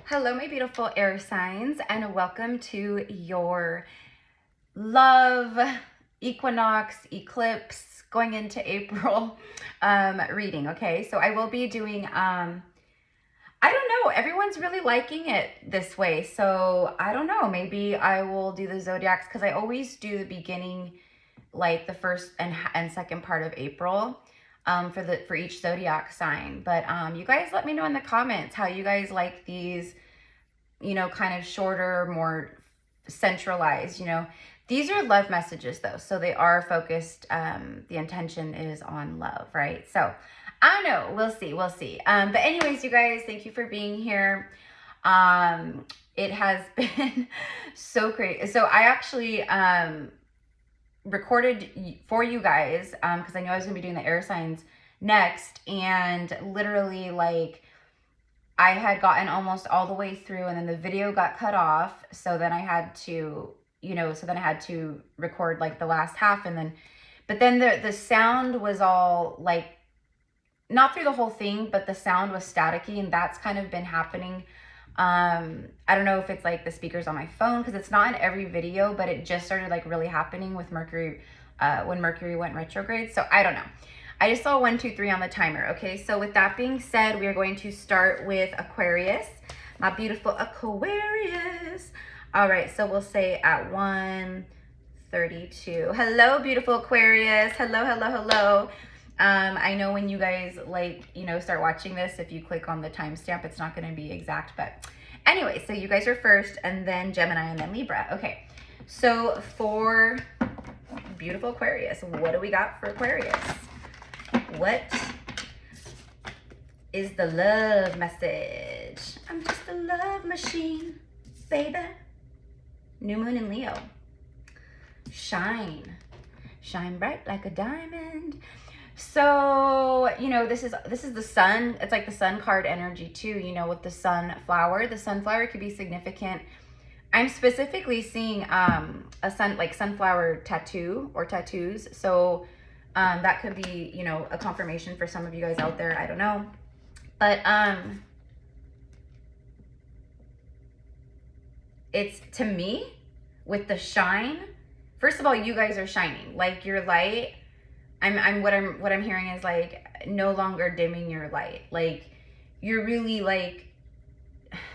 Hello, my beautiful air signs, and welcome to your love, equinox, eclipse, going into April reading, okay? So I will be doing, I don't know, everyone's really liking it this way. So I don't know, maybe I will do the zodiacs because I always do the beginning, like the first and second part of April. For each zodiac sign. But you guys let me know in the comments how you guys like these, kind of shorter, more centralized, These are love messages though, so they are focused. The intention is on love, right? So I don't know, we'll see. But anyways, you guys, thank you for being here. It has been so great. So I actually recorded for you guys because I knew I was gonna be doing the air signs next, and literally like I had gotten almost all the way through, and then the video got cut off, so then I had to record like the last half, and then but then the sound was all like not through the whole thing, but the sound was staticky, and that's kind of been happening. I don't know if it's like the speakers on my phone, because it's not in every video, but it just started like really happening with Mercury, when Mercury went retrograde. So I don't know. I just saw 1, 2, 3 on the timer. Okay, so with that being said, we are going to start with Aquarius, my beautiful Aquarius. All right, so we'll say at 1:32. Hello, beautiful Aquarius. Hello. I know when you guys start watching this, if you click on the timestamp, it's not going to be exact, but anyway, so you guys are first, and then Gemini, and then Libra. Okay, so for beautiful Aquarius, what do we got for Aquarius? What is the love message? I'm just a love machine, baby. New moon in Leo. Shine bright like a diamond. So, this is the sun. It's like the sun card energy too, with the sunflower. The sunflower could be significant. I'm specifically seeing a sunflower tattoo or tattoos. So that could be, a confirmation for some of you guys out there. I don't know. But it's, to me, with the shine, first of all, you guys are shining. Like your light, what I'm hearing is like no longer dimming your light. Like you're really like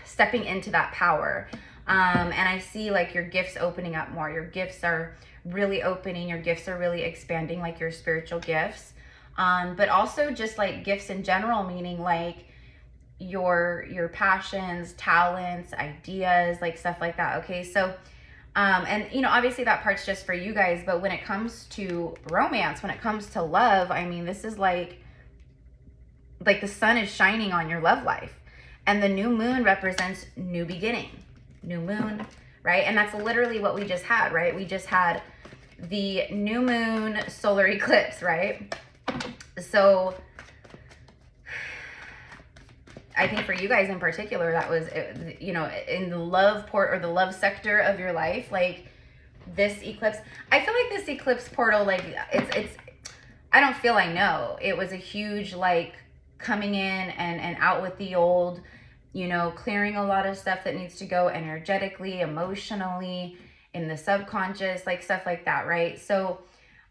stepping into that power. And I see like your gifts opening up more. Your gifts are really opening. Your gifts are really expanding, like your spiritual gifts. But also just like gifts in general, meaning like your passions, talents, ideas, like stuff like that. Okay, so and obviously that part's just for you guys, but when it comes to romance, when it comes to love, I mean, this is like the sun is shining on your love life, and the new moon represents new beginning, new moon, right? And that's literally what we just had, right? We just had the new moon solar eclipse, right? So I think for you guys in particular, that was, in the love port or the love sector of your life, like this eclipse, I feel like this eclipse portal, like I don't feel, I know it was a huge, like coming in and out with the old, clearing a lot of stuff that needs to go energetically, emotionally, in the subconscious, like stuff like that, right? So,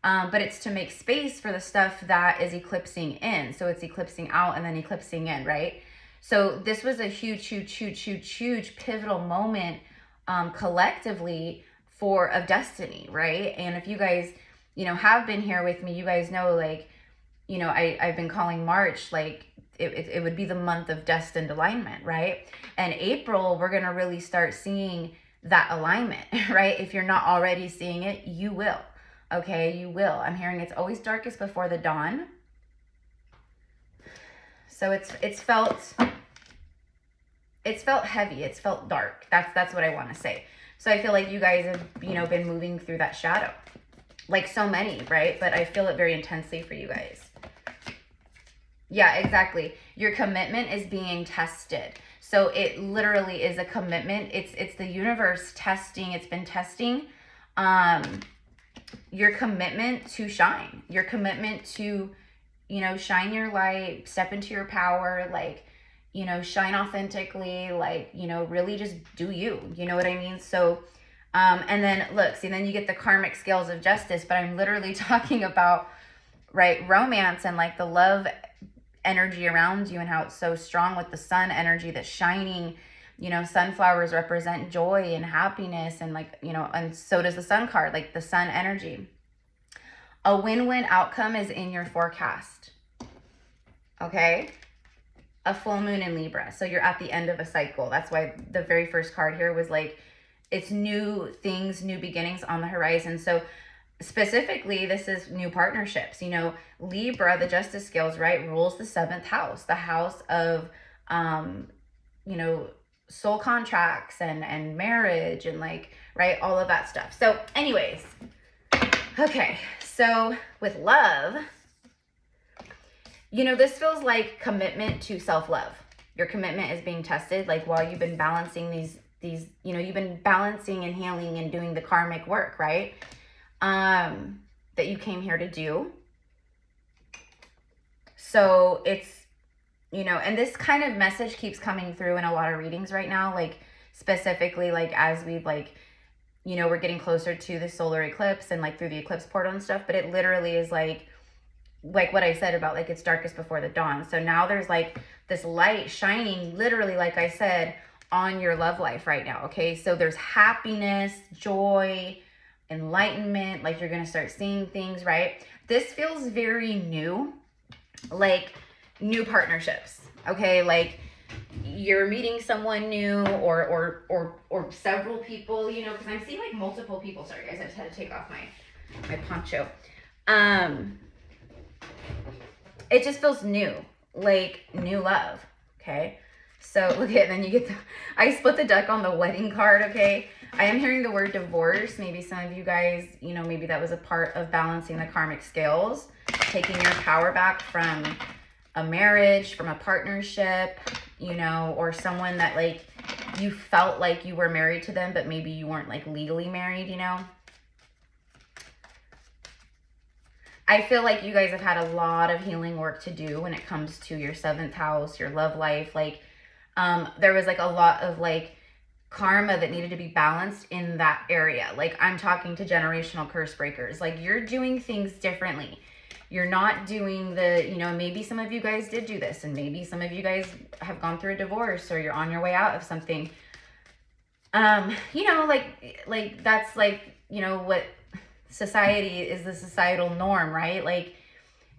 but it's to make space for the stuff that is eclipsing in. So it's eclipsing out and then eclipsing in, right? So this was a huge pivotal moment collectively of destiny, right? And if you guys, have been here with me, you guys know, like, I've been calling March, like, it would be the month of destined alignment, right? And April, we're going to really start seeing that alignment, right? If you're not already seeing it, you will. Okay, you will. I'm hearing it's always darkest before the dawn. So it's felt heavy. It's felt dark. That's what I want to say. So I feel like you guys have, been moving through that shadow, like so many, right? But I feel it very intensely for you guys. Yeah, exactly. Your commitment is being tested. So it literally is a commitment. It's the universe testing. It's been testing your commitment to shine, your commitment to, shine your light, step into your power, like, you know, shine authentically, like, you know, really just do you, you know what I mean? So, and then look, see, then you get the karmic scales of justice, but I'm literally talking about, right, romance and like the love energy around you and how it's so strong with the sun energy that's shining. You know, sunflowers represent joy and happiness, and like, you know, and so does the sun card, like the sun energy. A win-win outcome is in your forecast. Okay? A full moon in Libra. So you're at the end of a cycle. That's why the very first card here was like, it's new things, new beginnings on the horizon. So specifically, this is new partnerships. You know, Libra, the justice scales, right, rules the 7th house, the house of, you know, soul contracts and marriage and like, right, all of that stuff. So anyways, okay, so with love, you know, this feels like commitment to self-love. Your commitment is being tested, like while you've been balancing these, you know, you've been balancing and healing and doing the karmic work, right? That you came here to do. So it's, you know, and this kind of message keeps coming through in a lot of readings right now, like specifically like as we've like, you know, we're getting closer to the solar eclipse and like through the eclipse portal and stuff, but it literally is like what I said about like it's darkest before the dawn. So now there's like this light shining literally, like I said, on your love life right now. Okay. So there's happiness, joy, enlightenment, like you're going to start seeing things, right? This feels very new, like new partnerships. Okay. Like you're meeting someone new or several people, you know, because I'm seeing like multiple people. Sorry guys, I just had to take off my poncho. It just feels new, like new love. Okay. So look at, then you get the, I split the deck on the wedding card. Okay. I am hearing the word divorce. Maybe some of you guys, you know, maybe that was a part of balancing the karmic scales, taking your power back from a marriage, from a partnership, you know, or someone that like you felt like you were married to them, but maybe you weren't like legally married, you know. I feel like you guys have had a lot of healing work to do when it comes to your 7th house, your love life. Like, there was like a lot of like karma that needed to be balanced in that area. Like I'm talking to generational curse breakers. Like you're doing things differently. You're not doing the, you know, maybe some of you guys did do this and maybe some of you guys have gone through a divorce or you're on your way out of something. You know, like that's like, you know, what society is, the societal norm, right? Like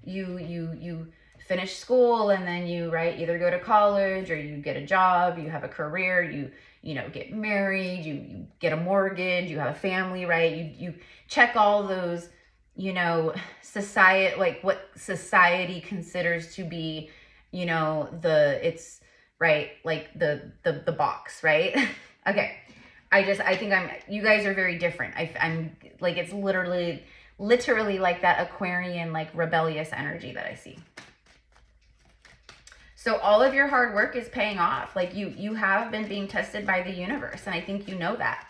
you finish school and then you, right, either go to college or you get a job, you have a career, you know, get married, you get a mortgage, you have a family, right? You check all those, you know, society, like what society considers to be, you know, it's right, like the box, right? Okay. I think you guys are very different. I'm like, it's literally like that Aquarian, like rebellious energy that I see. So all of your hard work is paying off. Like you have been being tested by the universe. And I think you know that.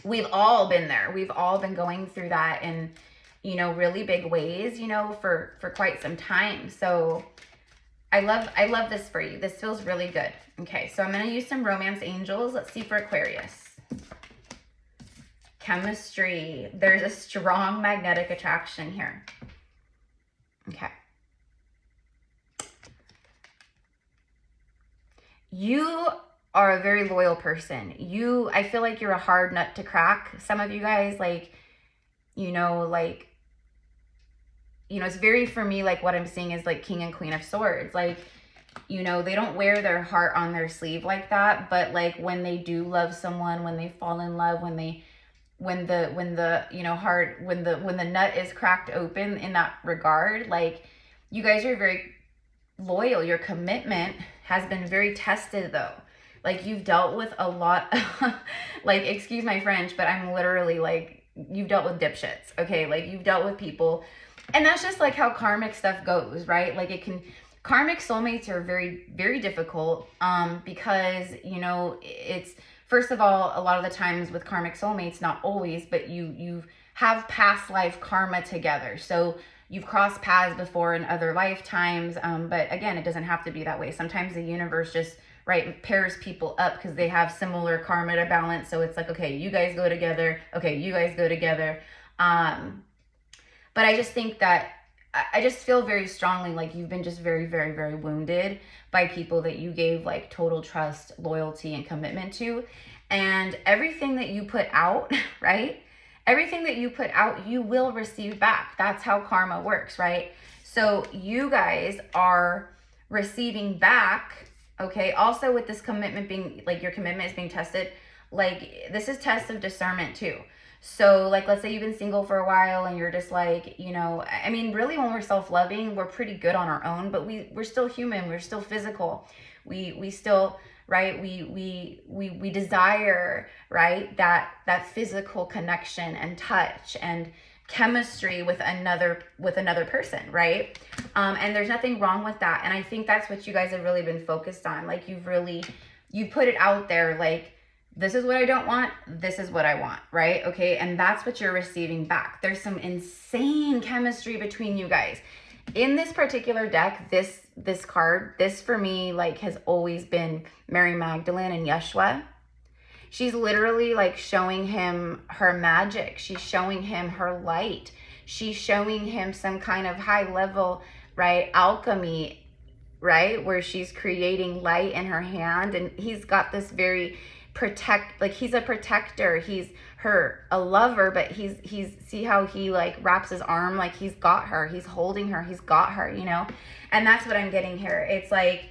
We've all been there. We've all been going through that in, you know, really big ways, you know, for quite some time. So I love this for you. This feels really good. Okay, so I'm going to use some romance angels. Let's see for Aquarius. Chemistry. There's a strong magnetic attraction here. Okay. You are a very loyal person. I feel like you're a hard nut to crack. Some of you guys, like, you know, it's very, for me, like what I'm seeing is like King and Queen of Swords. Like, you know, they don't wear their heart on their sleeve like that, but like when they do love someone, when they fall in love, when the you know, heart, when the nut is cracked open in that regard, like you guys are very loyal. Your commitment has been very tested though. Like you've dealt with a lot, like, excuse my French, but I'm literally like, you've dealt with dipshits. Okay. Like you've dealt with people, and that's just like how karmic stuff goes, right? Like karmic soulmates are very, very difficult, because, you know, it's, first of all, a lot of the times with karmic soulmates, not always, but you have past life karma together. So you've crossed paths before in other lifetimes. But again, it doesn't have to be that way. Sometimes the universe just, right, pairs people up because they have similar karma to balance. So it's like, okay, you guys go together. Okay, you guys go together. But I just think that I just feel very strongly like you've been just very, very, very wounded by people that you gave like total trust, loyalty, and commitment to. And everything that you put out, right? Everything that you put out, you will receive back. That's how karma works, right? So you guys are receiving back, okay? Also with this commitment being, like your commitment is being tested, like this is test of discernment too. So like, let's say you've been single for a while and you're just like, you know, I mean, really when we're self-loving, we're pretty good on our own, but we're still human. We're still physical. We still, right? We desire, right? That physical connection and touch and chemistry with another person, right? And there's nothing wrong with that. And I think that's what you guys have really been focused on. Like you put it out there, like, this is what I don't want. This is what I want, right? Okay. And that's what you're receiving back. There's some insane chemistry between you guys. In this particular deck, this card, this for me, like has always been Mary Magdalene and Yeshua. She's literally like showing him her magic. She's showing him her light. She's showing him some kind of high level, right, alchemy, right? Where she's creating light in her hand. And he's got this very like he's a protector, he's a lover, but he's see how he like wraps his arm, like he's got her, he's holding her, he's got her, you know. And that's what I'm getting here. It's like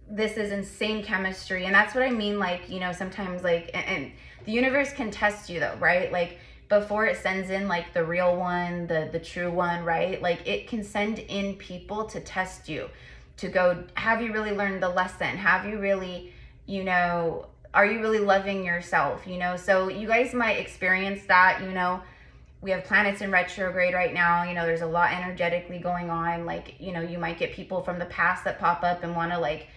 this is insane chemistry. And that's what I mean, like, you know, sometimes like, and the universe can test you though, right? Like before it sends in like the real one, the true one, right? Like it can send in people to test you, to go, have you really learned the lesson? Have you really, you know, are you really loving yourself, you know? So you guys might experience that, you know, we have planets in retrograde right now, you know, there's a lot energetically going on. Like, you know, you might get people from the past that pop up and want to like,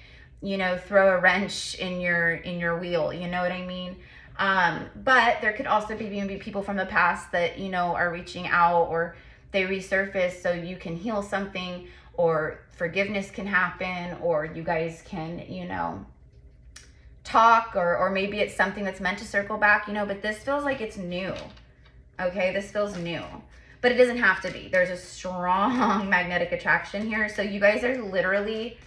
you know, throw a wrench in your wheel, you know what I mean? But there could also be people from the past that, you know, are reaching out, or they resurface so you can heal something, or forgiveness can happen, or you guys can, you know, talk, or maybe it's something that's meant to circle back, you know. But this feels like it's new. Okay, this feels new, but it doesn't have to be. There's a strong magnetic attraction here. So you guys are literally,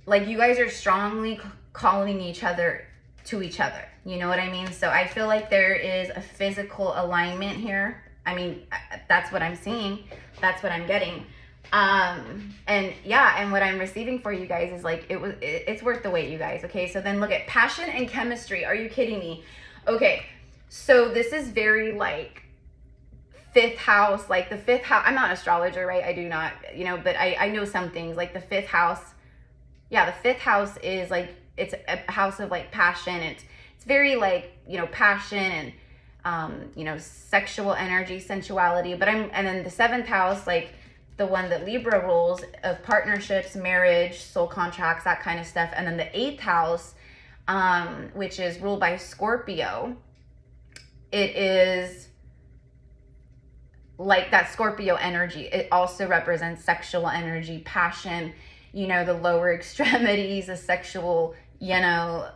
like, you guys are strongly calling each other to each other. You know what I mean? So I feel like there is a physical alignment here. I mean, that's what I'm seeing. That's what I'm getting. And yeah, and what I'm receiving for you guys is like, it's worth the wait, you guys. Okay. So then look at passion and chemistry. Are you kidding me? Okay. So this is very like fifth house, like the fifth house. I'm not an astrologer, right? I do not, you know, but I know some things like the fifth house. Yeah. The fifth house is like, it's a house of like passion. It's very like, you know, passion and, you know, sexual energy, sensuality, and then the seventh house, like, the one that Libra rules, of partnerships, marriage, soul contracts, that kind of stuff. And then the eighth house, which is ruled by Scorpio, it is like that Scorpio energy. It also represents sexual energy, passion, you know, the lower extremities, the sexual, you know,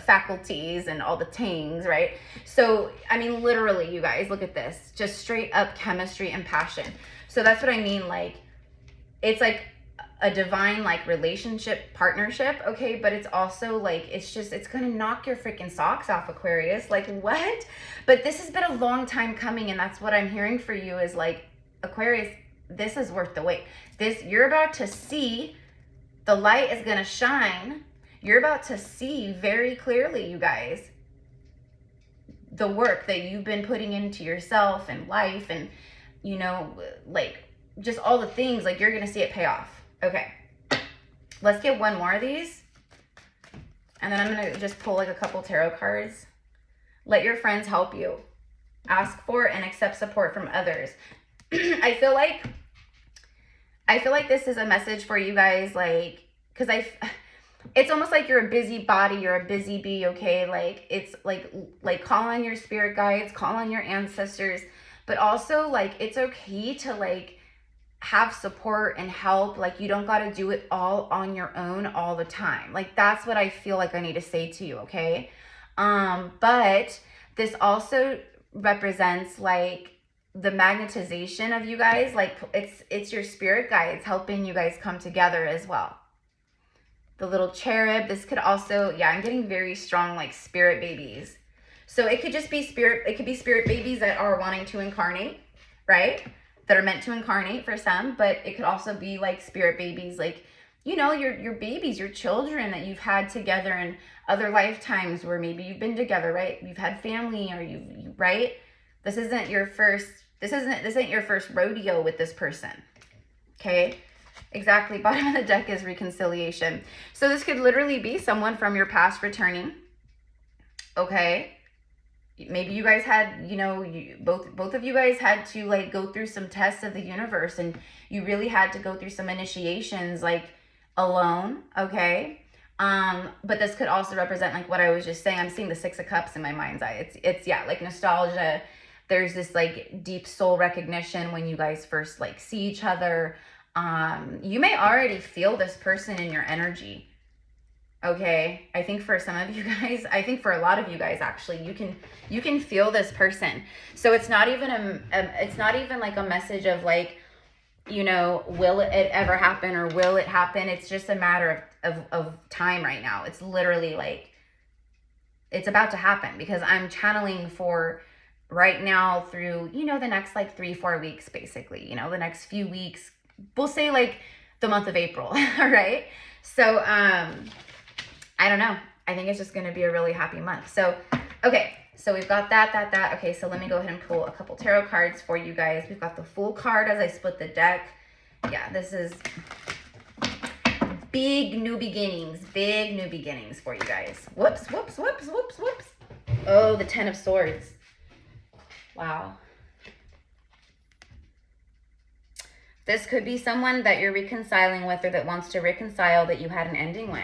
faculties and all the things, right? So, I mean, literally, you guys, look at this, just straight up chemistry and passion. So that's what I mean. Like, it's like a divine, like, relationship, partnership. Okay. But it's also like, it's going to knock your freaking socks off, Aquarius. Like, what? But this has been a long time coming. And that's what I'm hearing for you is like, Aquarius, this is worth the wait. You're about to see, the light is going to shine. You're about to see very clearly, you guys, the work that you've been putting into yourself and life and, you know, like, just all the things, like, you're going to see it pay off. Okay. Let's get one more of these. And then I'm going to just pull like a couple tarot cards. Let your friends help you. Ask for and accept support from others. I feel like this is a message for you guys, like, because it's almost like you're a busybody, you're a busy bee, okay? Like, it's like call on your spirit guides, call on your ancestors, but also like it's okay to like have support and help. Like you don't got to do it all on your own all the time. Like that's what I feel like I need to say to you, okay? But this also represents like the magnetization of you guys. Like it's your spirit guides helping you guys come together as well. The little cherub, this could also, yeah, I'm getting very strong like spirit babies. So it could just be spirit, it could be spirit babies that are wanting to incarnate, right? That are meant to incarnate for some, but it could also be like spirit babies, like, you know, your babies, your children that you've had together in other lifetimes where maybe you've been together, right? You've had family, or you right? This isn't your first rodeo with this person. Okay? Exactly. Bottom of the deck is reconciliation. So this could literally be someone from your past returning. Okay? Maybe you guys had, you know, both of you guys had to like go through some tests of the universe, and you really had to go through some initiations like alone, okay? But this could also represent like what I was just saying. I'm seeing the Six of Cups in my mind's eye. It's yeah, like nostalgia. There's this like deep soul recognition when you guys first like see each other. You may already feel this person in your energy. Okay, I think for some of you guys, I think for a lot of you guys actually, you can feel this person. So it's not even it's not even like a message of like, you know, will it ever happen or will it happen? It's just a matter of time right now. It's literally like it's about to happen, because I'm channeling for right now through, you know, the next like 3-4 weeks, basically, you know, the next few weeks, we'll say like the month of April. All right. So, I don't know. I think it's just going to be a really happy month. So, okay. So we've got that. Okay. So let me go ahead and pull a couple tarot cards for you guys. We've got the Fool card as I split the deck. Yeah, this is big new beginnings for you guys. Whoops. Oh, the Ten of Swords. Wow. This could be someone that you're reconciling with, or that wants to reconcile that you had an ending with.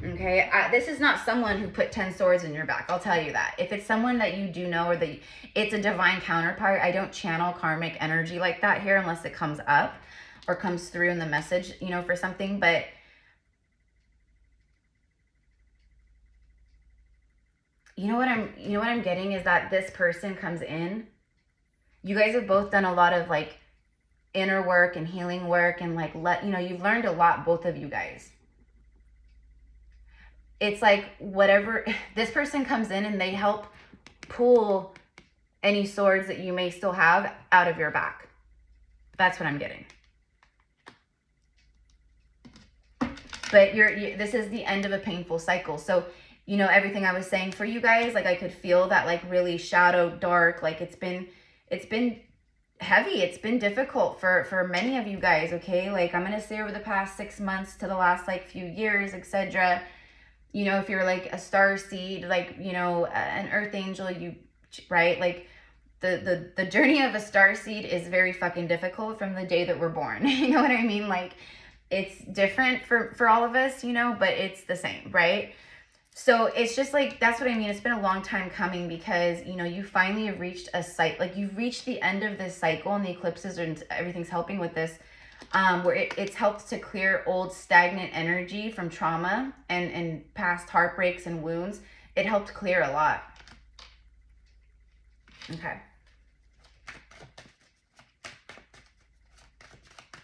Okay, this is not someone who put 10 swords in your back. I'll tell you that. If it's someone that you do know, or that it's a divine counterpart, I don't channel karmic energy like that here unless it comes up or comes through in the message, you know, for something. But you know what I'm getting is that this person comes in. You guys have both done a lot of like inner work and healing work, and like you've learned a lot, both of you guys. It's like whatever, this person comes in and they help pull any swords that you may still have out of your back. That's what I'm getting. But this is the end of a painful cycle. So, you know, everything I was saying for you guys, like I could feel that like really shadow dark, like it's been heavy. It's been difficult for many of you guys. Okay. Like I'm going to say over the past 6 months to the last like few years, etc. You know, if you're like a star seed, like, you know, an earth angel, right? Like the journey of a star seed is very fucking difficult from the day that we're born. You know what I mean? Like it's different for all of us, you know, but it's the same, right? So it's just like, that's what I mean. It's been a long time coming, because, you know, you finally have reached a cycle, like you've reached the end of this cycle, and the eclipses and everything's helping with this. Where it's helped to clear old stagnant energy from trauma and past heartbreaks and wounds. It helped clear a lot. Okay.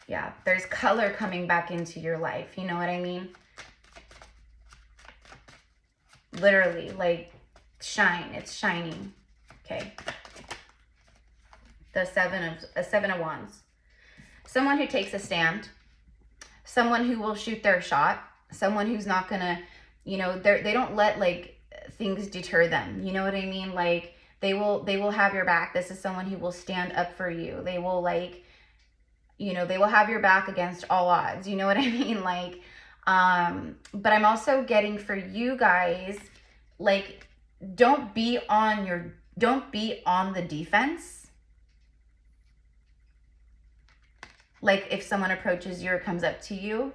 Yeah, there's color coming back into your life. You know what I mean? Literally, like shine. It's shining. Okay. The Seven of Wands. Someone who takes a stand, someone who will shoot their shot, someone who's not gonna, you know, they don't let like things deter them. You know what I mean? Like they will have your back. This is someone who will stand up for you. They will like, you know, they will have your back against all odds. You know what I mean? Like, but I'm also getting for you guys, like, don't be on the defense. Like if someone approaches you or comes up to you,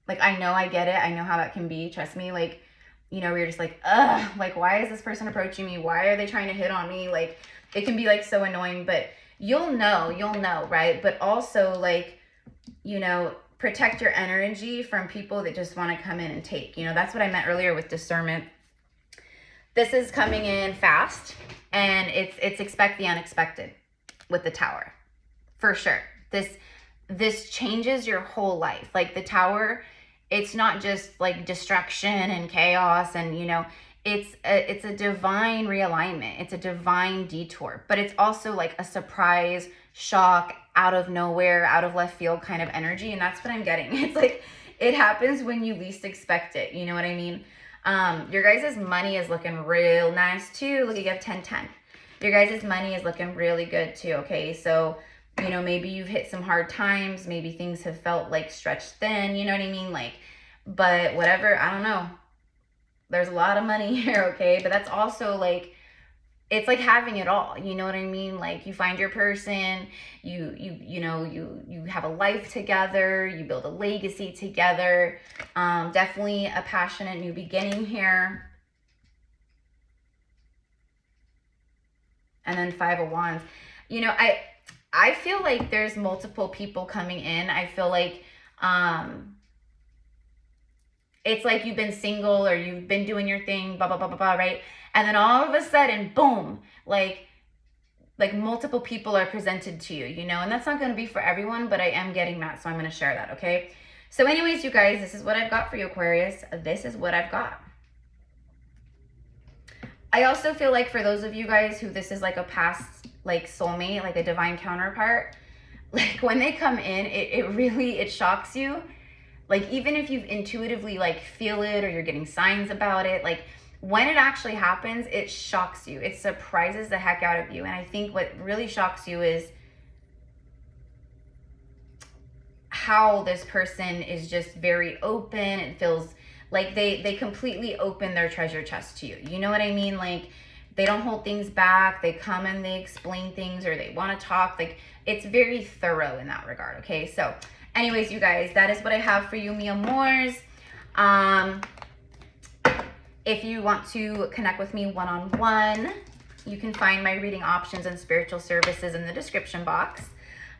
like I know, I get it. I know how that can be. Trust me. Like you know, where you're just like, ugh, like, why is this person approaching me? Why are they trying to hit on me? Like, it can be like so annoying, but you'll know, right? But also, like, you know, protect your energy from people that just want to come in and take. You know, that's what I meant earlier with discernment. This is coming in fast, and it's expect the unexpected with the Tower, for sure. This changes your whole life. Like the Tower, it's not just like distraction and chaos, and you know, it's a divine realignment. It's a divine detour, but it's also like a surprise, shock, out of nowhere, out of left field kind of energy, and that's what I'm getting. It's like it happens when you least expect it. You know what I mean? Your guys' money is looking real nice too. Look, you have 10-10. Your guys' money is looking really good too, okay? So, you know, maybe you've hit some hard times. Maybe things have felt like stretched thin, you know what I mean? Like, but whatever, I don't know. There's a lot of money here, okay? But that's also like, it's like having it all, you know what I mean? Like you find your person, you know, you have a life together, you build a legacy together. Definitely a passionate new beginning here. And then 5 of Wands. You know, I feel like there's multiple people coming in. I feel like it's like you've been single or you've been doing your thing, blah, blah, blah, blah, blah, right? And then all of a sudden, boom, like multiple people are presented to you, you know? And that's not going to be for everyone, but I am getting that, so I'm going to share that, okay? So anyways, you guys, this is what I've got for you, Aquarius. This is what I've got. I also feel like for those of you guys who this is like a past like soulmate, like a divine counterpart, like when they come in, it really shocks you. Like even if you intuitively like feel it or you're getting signs about it, like when it actually happens, it shocks you. It surprises the heck out of you. And I think what really shocks you is how this person is just very open. It feels like they completely open their treasure chest to you. You know what I mean? Like they don't hold things back. They come and they explain things, or they want to talk. Like it's very thorough in that regard. Okay. So anyways, you guys, that is what I have for you, mi amors. If you want to connect with me one-on-one, you can find my reading options and spiritual services in the description box.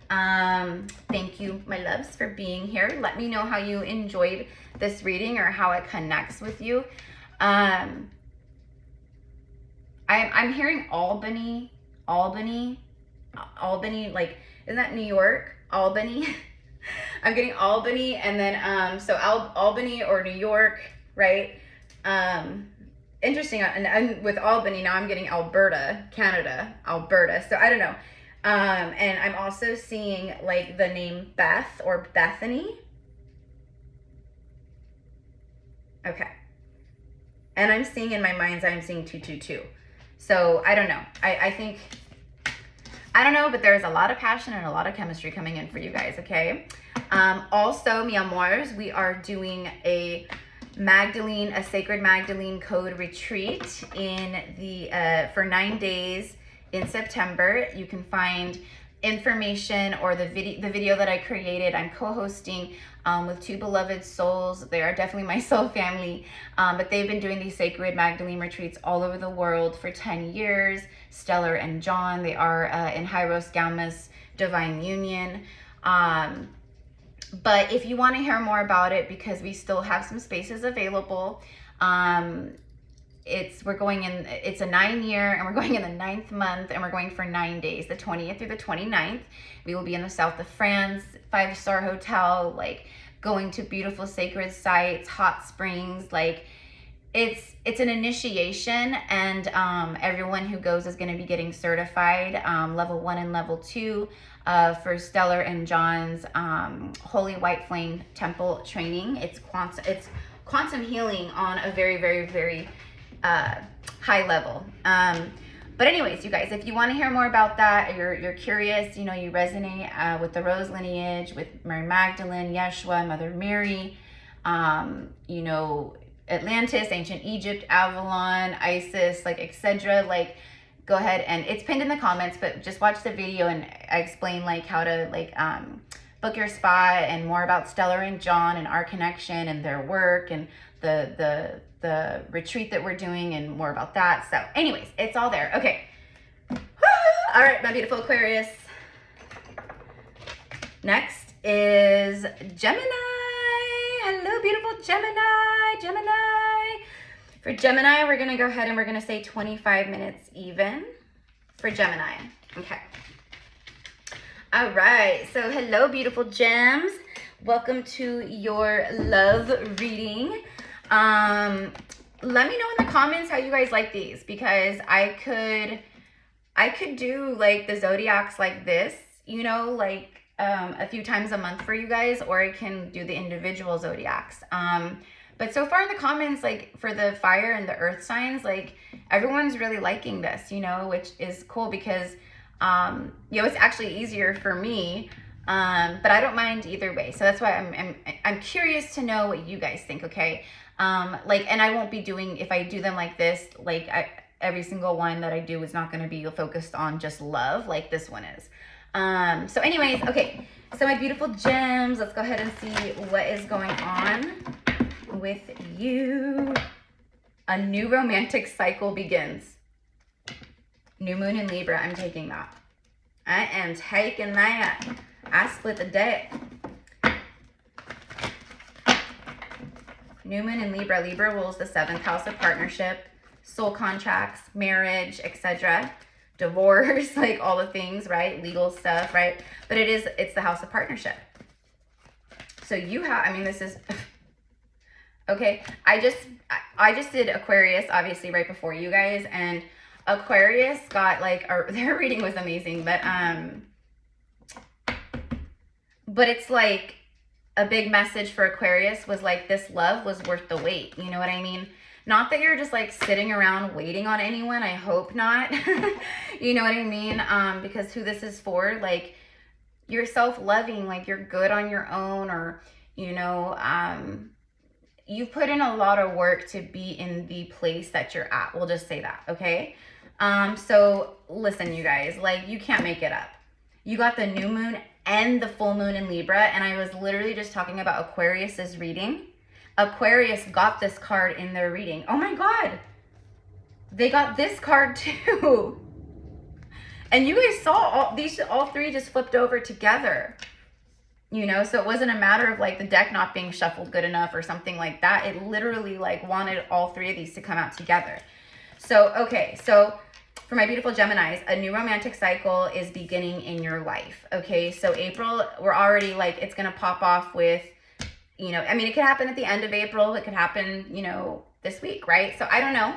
Thank you, my loves, for being here. Let me know how you enjoyed this reading or how it connects with you. I'm hearing Albany, like, isn't that New York? Albany? I'm getting Albany, and then, so Albany or New York, right? Interesting. And with Albany, now I'm getting Alberta, Canada, Alberta. So I don't know. And I'm also seeing like the name Beth or Bethany. Okay. And I'm seeing in my mind's eye, I'm seeing 222. So I don't know. I think, I don't know, but there's a lot of passion and a lot of chemistry coming in for you guys. Okay. Also, mi amors, we are doing a sacred Magdalene code retreat in the for 9 days in September. You can find information or the video that I created. I'm co-hosting with two beloved souls. They are definitely my soul family, but they've been doing these sacred Magdalene retreats all over the world for 10 years. Stellar and John, they are in Hyros Gamma's divine union. But if you want to hear more about it, because we still have some spaces available, it's a 9-year, and we're going in the 9th month, and we're going for 9 days, the 20th through the 29th. We will be in the south of France, 5-star hotel, like going to beautiful sacred sites, hot springs. Like it's an initiation, and everyone who goes is going to be getting certified, level 1 and level 2. For Stellar and John's Holy White Flame Temple training. It's quantum healing on a very, very, very high level. But anyways, you guys, if you want to hear more about that, or you're curious, you know, you resonate with the Rose lineage, with Mary Magdalene, Yeshua, Mother Mary, you know, Atlantis, ancient Egypt, Avalon, Isis, like etc. Like, go ahead, and it's pinned in the comments, but just watch the video and I explain like how to like book your spot and more about Stellar and John and our connection and their work and the retreat that we're doing and more about that. So anyways, it's all there. Okay. All right, my beautiful Aquarius. Next is Gemini. Hello, beautiful Gemini. For Gemini, we're going to go ahead and we're going to say 25 minutes even for Gemini. Okay. All right. So hello, beautiful gems. Welcome to your love reading. Let me know in the comments how you guys like these, because I could do like the zodiacs like this, you know, like a few times a month for you guys, or I can do the individual zodiacs. But so far in the comments, like for the fire and the earth signs, like everyone's really liking this, you know, which is cool because, you know, it's actually easier for me, but I don't mind either way. So that's why I'm curious to know what you guys think. Okay. Like, and I won't be doing, if I do them like this, like every single one that I do is not going to be focused on just love like this one is. So anyways, okay. So my beautiful gems, let's go ahead and see what is going on with you. A new romantic cycle begins. New moon in Libra, I'm taking that. I am taking that. I split the deck. New moon in Libra. Libra rules the 7th house of partnership, soul contracts, marriage, etc. Divorce, like all the things, right? Legal stuff, right? But it's the house of partnership. So you have, I mean, this is, okay. I just did Aquarius, obviously, right before you guys, and Aquarius got like, their reading was amazing, but it's like a big message for Aquarius was like, this love was worth the wait. You know what I mean? Not that you're just like sitting around waiting on anyone. I hope not. You know what I mean? Because who this is for, like, you're self-loving, like you're good on your own, or, you know, you put in a lot of work to be in the place that you're at. We'll just say that. Okay. So listen, you guys, like you can't make it up. You got the new moon and the full moon in Libra. And I was literally just talking about Aquarius's reading. Aquarius got this card in their reading. Oh my God. They got this card too. And you guys saw all three just flipped over together. You know, so it wasn't a matter of like the deck not being shuffled good enough or something like that. It literally like wanted all three of these to come out together. So, okay. So for my beautiful Geminis, a new romantic cycle is beginning in your life. Okay. So April, we're already like, it's going to pop off with, you know, I mean, it could happen at the end of April. It could happen, you know, this week, right? So I don't know,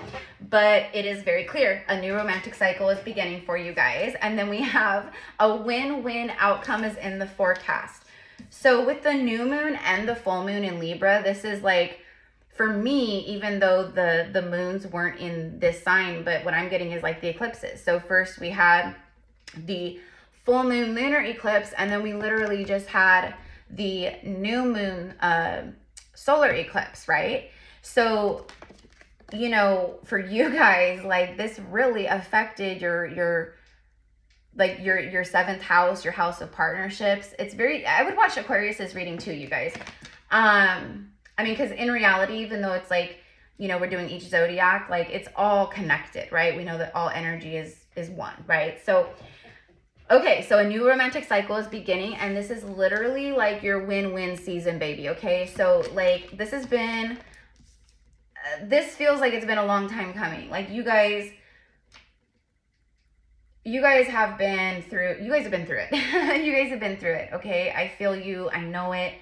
but it is very clear. A new romantic cycle is beginning for you guys. And then we have a win-win outcome is in the forecast. So with the new moon and the full moon in Libra, this is like, for me, even though the moons weren't in this sign, but what I'm getting is like the eclipses. So first we had the full moon lunar eclipse, and then we literally just had the new moon solar eclipse, right? So, you know, for you guys, like this really affected your 7th house, your house of partnerships. It's very, I would watch Aquarius's reading too, you guys. I mean, because in reality, even though it's like, you know, we're doing each zodiac, like it's all connected, right? We know that all energy is one, right? So, okay, so a new romantic cycle is beginning, and this is literally like your win-win season, baby, okay? So, like, this has been, this feels like it's been a long time coming. Like, you guys have been through it. You guys have been through it, okay? I feel you. I know it.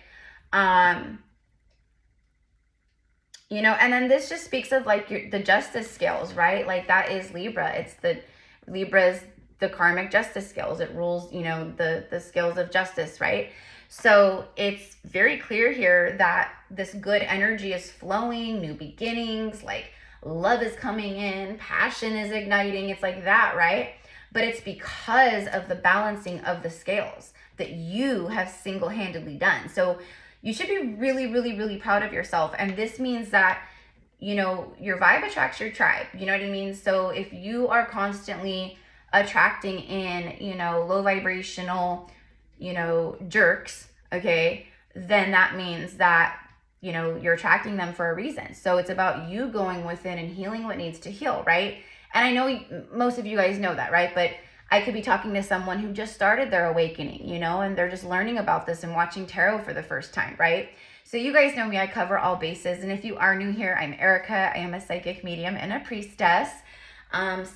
You know, and then this just speaks of like the justice scales, right? Like that is Libra. It's Libra's the karmic justice scales. It rules, you know, the scales of justice, right? So it's very clear here that this good energy is flowing, new beginnings, like love is coming in, passion is igniting. It's like that, right? But it's because of the balancing of the scales that you have single-handedly done. So you should be really, really, really proud of yourself. And this means that, you know, your vibe attracts your tribe. You know what I mean? So if you are constantly attracting in, you know, low vibrational, you know, jerks, okay, then that means that, you know, you're attracting them for a reason. So it's about you going within and healing what needs to heal, right? And I know most of you guys know that, right? But I could be talking to someone who just started their awakening, you know, and they're just learning about this and watching tarot for the first time, right? So you guys know me, I cover all bases. And if you are new here, I'm Erica. I am a psychic medium and a priestess. And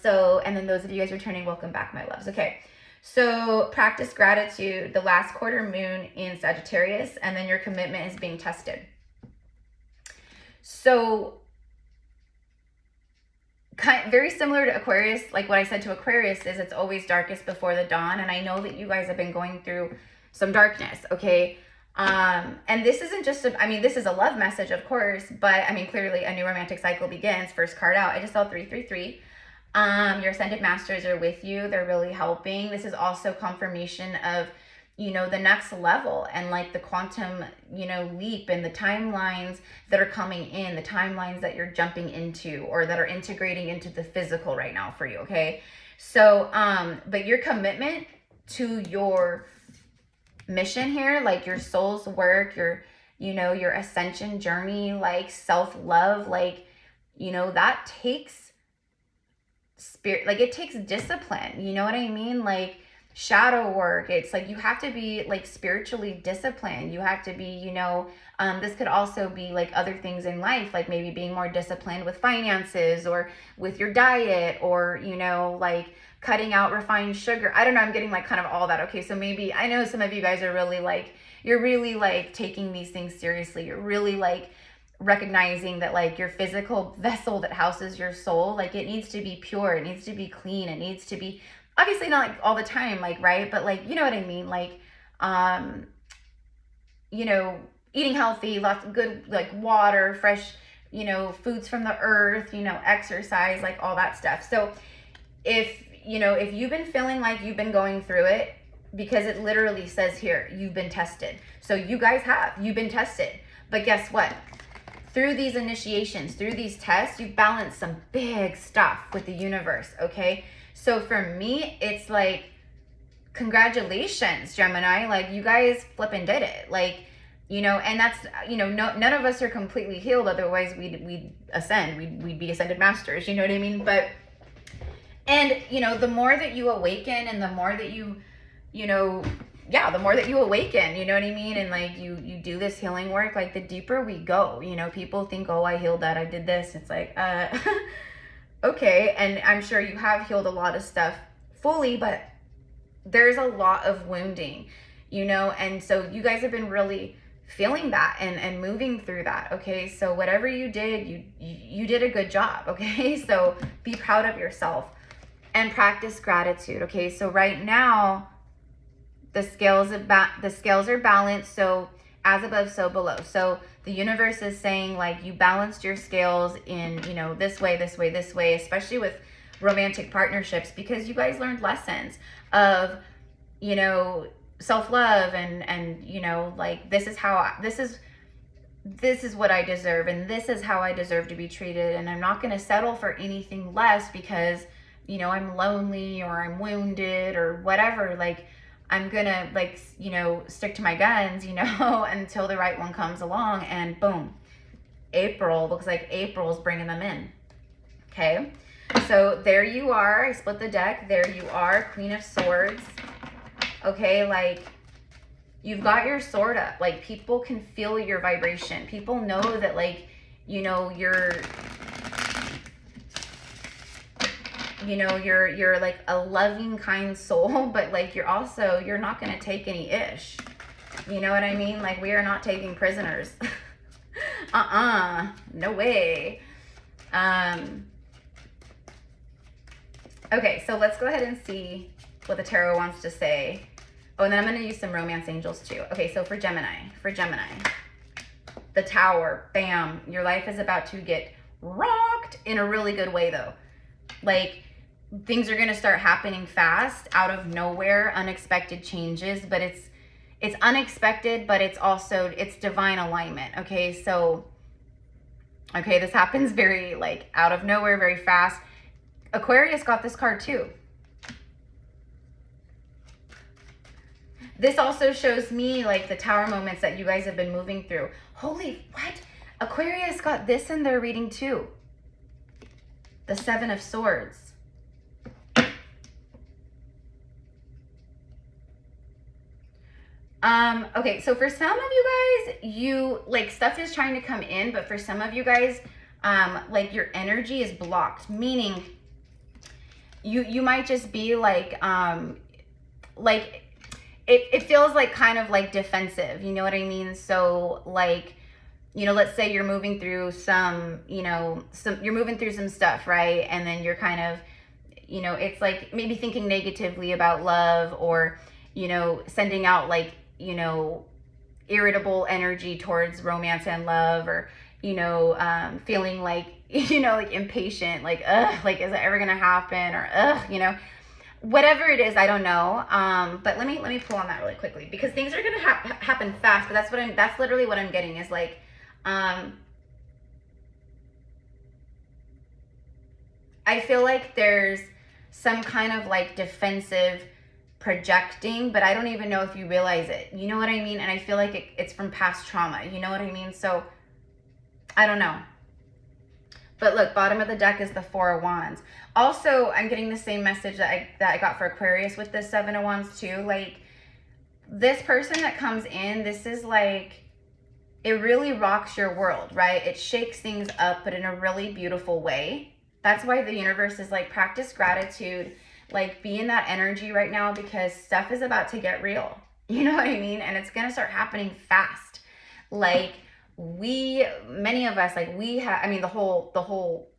then those of you guys returning, welcome back, my loves. Okay. So practice gratitude, the last quarter moon in Sagittarius, and then your commitment is being tested. So very similar to Aquarius, like what I said to Aquarius is it's always darkest before the dawn. And I know that you guys have been going through some darkness, okay? And this isn't just, I mean, this is a love message, of course, but I mean, clearly a new romantic cycle begins. First card out, I just saw 333. Your ascended masters are with you. They're really helping. This is also confirmation of, you know, the next level and like the quantum, you know, leap and the timelines that are coming in, the timelines that you're jumping into or that are integrating into the physical right now for you. Okay. So, but your commitment to your mission here, like your soul's work, your, you know, your ascension journey, like self-love, like, you know, that takes spirit, like it takes discipline, you know what I mean? Like shadow work, it's like you have to be like spiritually disciplined. You have to be, you know, this could also be like other things in life, like maybe being more disciplined with finances or with your diet, or, you know, like cutting out refined sugar. I don't know, I'm getting like kind of all that. Okay, so maybe I know some of you guys are really like, you're really like taking these things seriously. You're really like recognizing that like your physical vessel that houses your soul, like it needs to be pure, it needs to be clean, it needs to be, obviously not like all the time, like, right, but like, you know what I mean, like you know, eating healthy, lots of good like water, fresh, you know, foods from the earth, you know, exercise, like all that stuff. So if, you know, if you've been feeling like you've been going through it, because it literally says here, you've been tested. So you guys you've been tested. But guess what? Through these initiations, through these tests, you balance some big stuff with the universe, okay? So for me, it's like, congratulations, Gemini. Like, you guys flipping did it. Like, you know, and that's, you know, none of us are completely healed. Otherwise, we'd ascend. We'd be ascended masters, you know what I mean? But, and, you know, the more that you awaken and the more that you know, yeah, the more that you awaken, you know what I mean? And like you do this healing work, like the deeper we go, you know, people think, oh, I healed that, I did this. It's like, okay. And I'm sure you have healed a lot of stuff fully, but there's a lot of wounding, you know? And so you guys have been really feeling that and moving through that. Okay. So whatever you did, you did a good job. Okay. So be proud of yourself and practice gratitude. Okay. So right now, the scales are balanced, so as above, so below. So the universe is saying like you balanced your scales in, you know, this way, this way, this way, especially with romantic partnerships, because you guys learned lessons of, you know, self-love and you know, like this is what I deserve, and this is how I deserve to be treated, and I'm not going to settle for anything less because, you know, I'm lonely or I'm wounded or whatever. Like, I'm gonna, like, you know, stick to my guns, you know, until the right one comes along. And boom, April, looks like April's bringing them in. Okay, so there you are. I split the deck. There you are, Queen of Swords. Okay, like, you've got your sword up. Like, people can feel your vibration. People know that, like, you know, you're like a loving, kind soul, but like you're not going to take any ish. You know what I mean? Like, we are not taking prisoners. No way. Okay, so let's go ahead and see what the tarot wants to say. Oh, and then I'm going to use some romance angels too. Okay, so for Gemini, the Tower, bam, your life is about to get rocked in a really good way though. Like, things are going to start happening fast, out of nowhere, unexpected changes, but it's unexpected, but it's also, it's divine alignment. Okay. So, okay, this happens very like out of nowhere, very fast. Aquarius got this card too. This also shows me like the tower moments that you guys have been moving through. Holy, what? Aquarius got this in their reading too. The Seven of Swords. Okay, so for some of you guys, you like stuff is trying to come in, but for some of you guys, like your energy is blocked, meaning you might just be like it feels like kind of like defensive, you know what I mean? So like, you know, let's say you're moving through some, you know, you're moving through some stuff, right? And then you're kind of, you know, it's like maybe thinking negatively about love, or, you know, sending out like, you know, irritable energy towards romance and love, or, you know, feeling like, you know, like impatient, like, ugh, like, is it ever gonna happen? Or, ugh, you know, whatever it is, I don't know. But let me pull on that really quickly, because things are gonna happen fast. But that's literally what I'm getting is like, I feel like there's some kind of like defensive projecting, but I don't even know if you realize it. You know what I mean? And I feel like it's from past trauma. You know what I mean? So I don't know. But look, bottom of the deck is the Four of Wands. Also, I'm getting the same message that I got for Aquarius with the Seven of Wands too. Like, this person that comes in, this is like, it really rocks your world, right? It shakes things up, but in a really beautiful way. That's why the universe is like, practice gratitude, like be in that energy right now, because stuff is about to get real. You know what I mean? And it's going to start happening fast. Like, many of us, like we have, I mean, the whole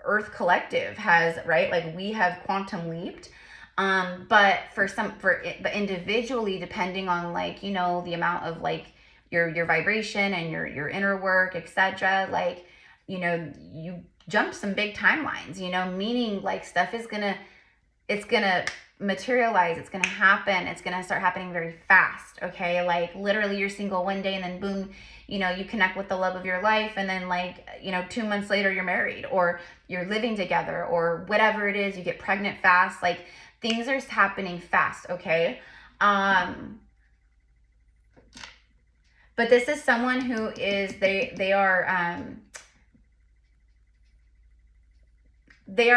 Earth collective has, right? Like we have quantum leaped. But but individually, depending on like, you know, the amount of like your vibration and your inner work, etc., like, you know, you jump some big timelines, you know, meaning like stuff is it's gonna materialize, it's gonna happen, it's gonna start happening very fast. Okay, like literally you're single one day and then boom, you know, you connect with the love of your life, and then like, you know, 2 months later you're married, or you're living together, or whatever it is, you get pregnant fast. Like, things are happening fast. Okay, but this is someone who is, they are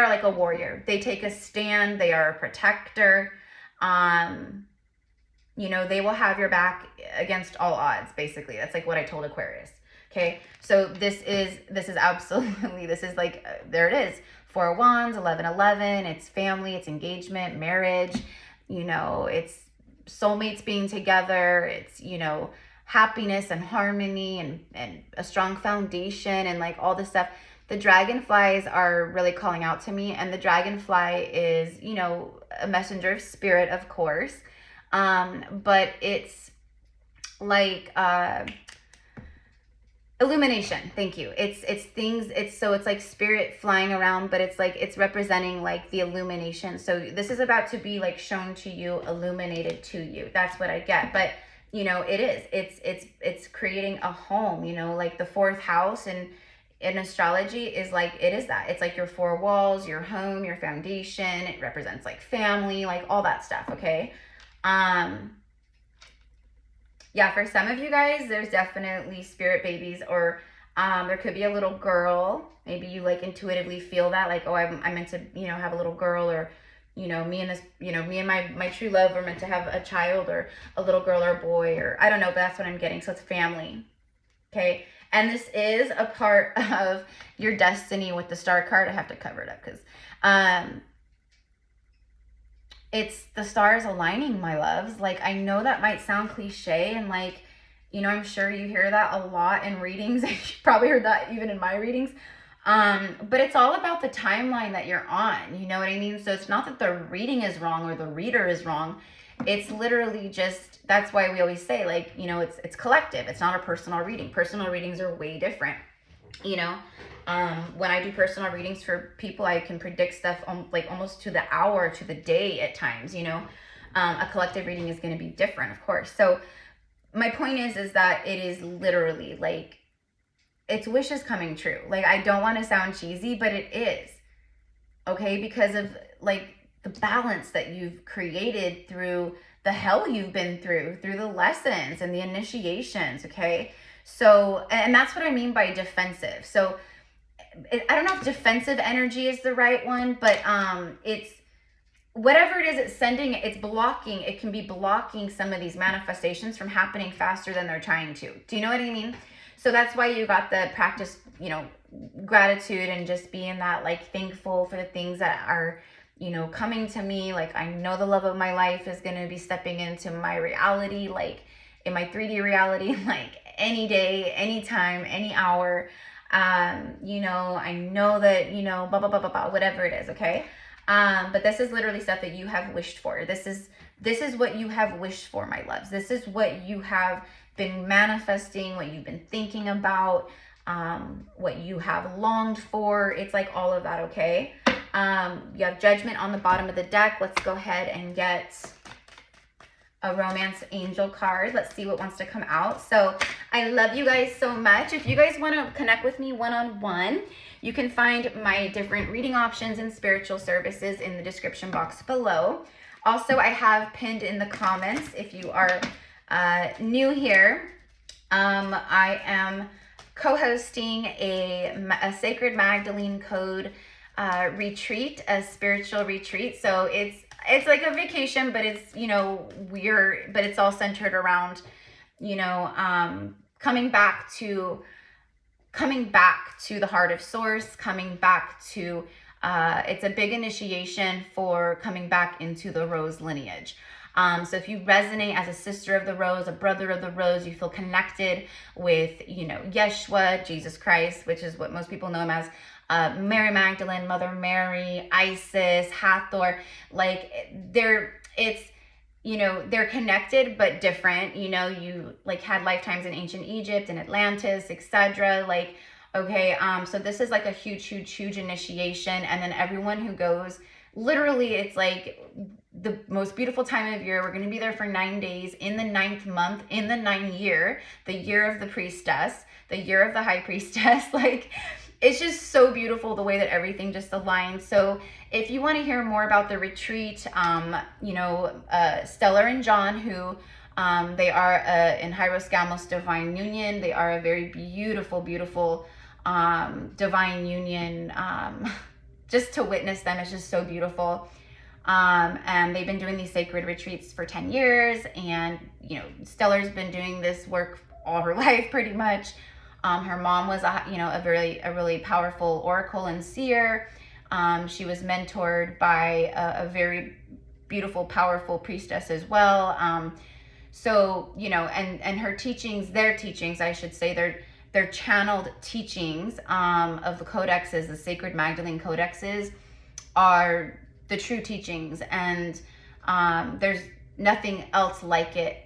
like a warrior. They take a stand. They are a protector. You know, they will have your back against all odds, basically. That's like what I told Aquarius. Okay, so this is absolutely, this is like, there it is. Four of Wands, 1111. It's family, it's engagement, marriage. You know, it's soulmates being together. It's, you know, happiness and harmony and a strong foundation and like all this stuff. The dragonflies are really calling out to me, and the dragonfly is, you know, a messenger of spirit, of course. But it's like illumination. Thank you. It's things, it's like spirit flying around, but it's like, it's representing like the illumination. So this is about to be like shown to you, illuminated to you. That's what I get. But you know, it's creating a home, you know, like the fourth house and in astrology is like, it is that. It's like your four walls, your home, your foundation. It represents like family, like all that stuff. Okay. Yeah, for some of you guys, there's definitely spirit babies, or there could be a little girl. Maybe you like intuitively feel that, like, oh, I'm meant to, you know, have a little girl, or, you know, me and my true love are meant to have a child, or a little girl or a boy, or I don't know, but that's what I'm getting. So it's family. Okay. And this is a part of your destiny with the star card. I have to cover it up because it's the stars aligning, my loves. Like, I know that might sound cliche, and like, you know, I'm sure you hear that a lot in readings. You probably heard that even in my readings. But it's all about the timeline that you're on. You know what I mean? So it's not that the reading is wrong or the reader is wrong. It's literally just, that's why we always say, like, you know, it's collective. It's not a personal reading. Personal readings are way different. You know, when I do personal readings for people, I can predict stuff like almost to the hour, to the day at times. You know, a collective reading is going to be different, of course. So my point is that it is literally like, it's wishes coming true. Like, I don't want to sound cheesy, but it is. Okay, because of like the balance that you've created through the hell you've been through the lessons and the initiations, okay? So, and that's what I mean by defensive. So I don't know if defensive energy is the right one, but it's whatever it is, it's sending, it's blocking, it can be blocking some of these manifestations from happening faster than they're trying to. Do you know what I mean? So that's why you got the practice, you know, gratitude and just being that like thankful for the things that are, you know, coming to me. Like, I know the love of my life is going to be stepping into my reality, like in my 3D reality, like any day, anytime, any hour. You know, I know that, you know, blah, blah, blah, blah, blah, whatever it is. Okay. But this is literally stuff that you have wished for. This is what you have wished for, my loves. This is what you have been manifesting, what you've been thinking about, what you have longed for. It's like all of that, okay? You have Judgment on the bottom of the deck. Let's go ahead and get a romance angel card. Let's see what wants to come out. So I love you guys so much. If you guys want to connect with me one-on-one, you can find my different reading options and spiritual services in the description box below. Also, I have pinned in the comments, if you are new here, I am co-hosting a Sacred Magdalene Code retreat, a spiritual retreat. So it's like a vacation, but it's, you know, but it's all centered around, you know, coming back to the heart of source, coming back to, it's a big initiation for coming back into the rose lineage. So if you resonate as a sister of the rose, a brother of the rose, you feel connected with, you know, Yeshua, Jesus Christ, which is what most people know him as, Mary Magdalene, Mother Mary, Isis, Hathor, like you know, they're connected but different. You know, you like had lifetimes in ancient Egypt and Atlantis, etc. Like, okay, so this is like a huge initiation. And then everyone who goes, literally, it's like the most beautiful time of year. We're going to be there for 9 days in the 9th month, in the 9th year, the year of the priestess, the year of the high priestess. Like, it's just so beautiful the way that everything just aligns. So if you want to hear more about the retreat, you know, Stellar and John, who they are in Hyros Gamos Divine Union. They are a very beautiful divine union. Just to witness them is just so beautiful. And they've been doing these sacred retreats for 10 years. And, you know, Stellar's been doing this work all her life, pretty much. Her mom was a really powerful oracle and seer. She was mentored by a very beautiful, powerful priestess as well. So, you know, and her teachings, their teachings, I should say, their channeled teachings of the codexes, the Sacred Magdalene codexes, are the true teachings. And there's nothing else like it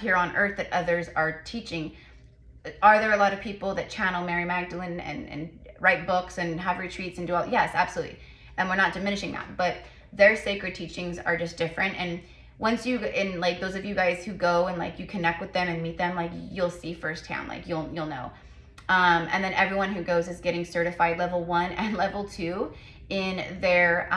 here on earth that others are teaching. Are there a lot of people that channel Mary Magdalene and write books and have retreats and do all? Yes, absolutely. And we're not diminishing that, but their sacred teachings are just different. And once and like those of you guys who go and like you connect with them and meet them, like you'll see firsthand, like you'll know. And then everyone who goes is getting certified level 1 and level 2 in their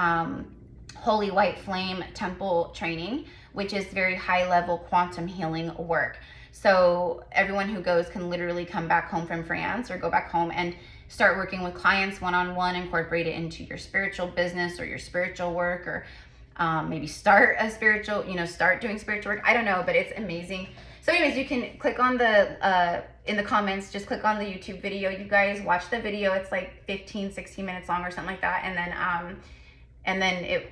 Holy White Flame Temple training, which is very high level quantum healing work. So everyone who goes can literally come back home from France or go back home and start working with clients one-on-one, incorporate it into your spiritual business or your spiritual work, or maybe start a spiritual, you know, start doing spiritual work. I don't know, but it's amazing. So anyways, you can click on the, in the comments, just click on the YouTube video. You guys watch the video. It's like 15, 16 minutes long or something like that. And then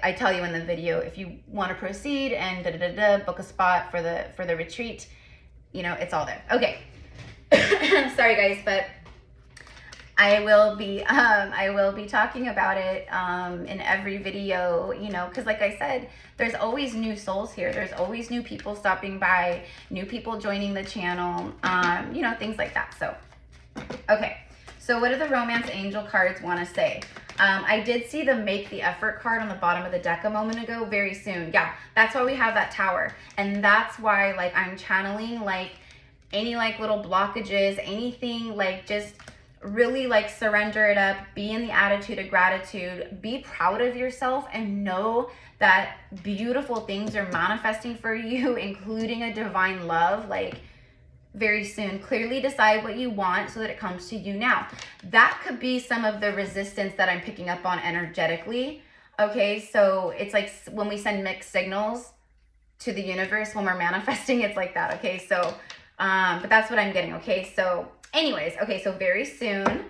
I tell you in the video, if you want to proceed and book a spot for the retreat, you know, it's all there. Okay. Sorry guys, but I will be talking about it in every video, you know, because like I said, there's always new souls here. There's always new people stopping by, new people joining the channel, you know, things like that. So, okay. So what do the romance angel cards want to say? I did see the make the effort card on the bottom of the deck a moment ago. Very soon. Yeah, that's why we have that tower. And that's why, like, I'm channeling, like, any, like, little blockages, anything, like, just really like surrender it up, be in the attitude of gratitude, be proud of yourself, and know that beautiful things are manifesting for you, including a divine love, like very soon. Clearly decide what you want so that it comes to you now. That could be some of the resistance that I'm picking up on energetically. Okay, so it's like when we send mixed signals to the universe when we're manifesting, it's like that. Okay, so but that's what I'm getting. Okay, so anyways, okay, so very soon,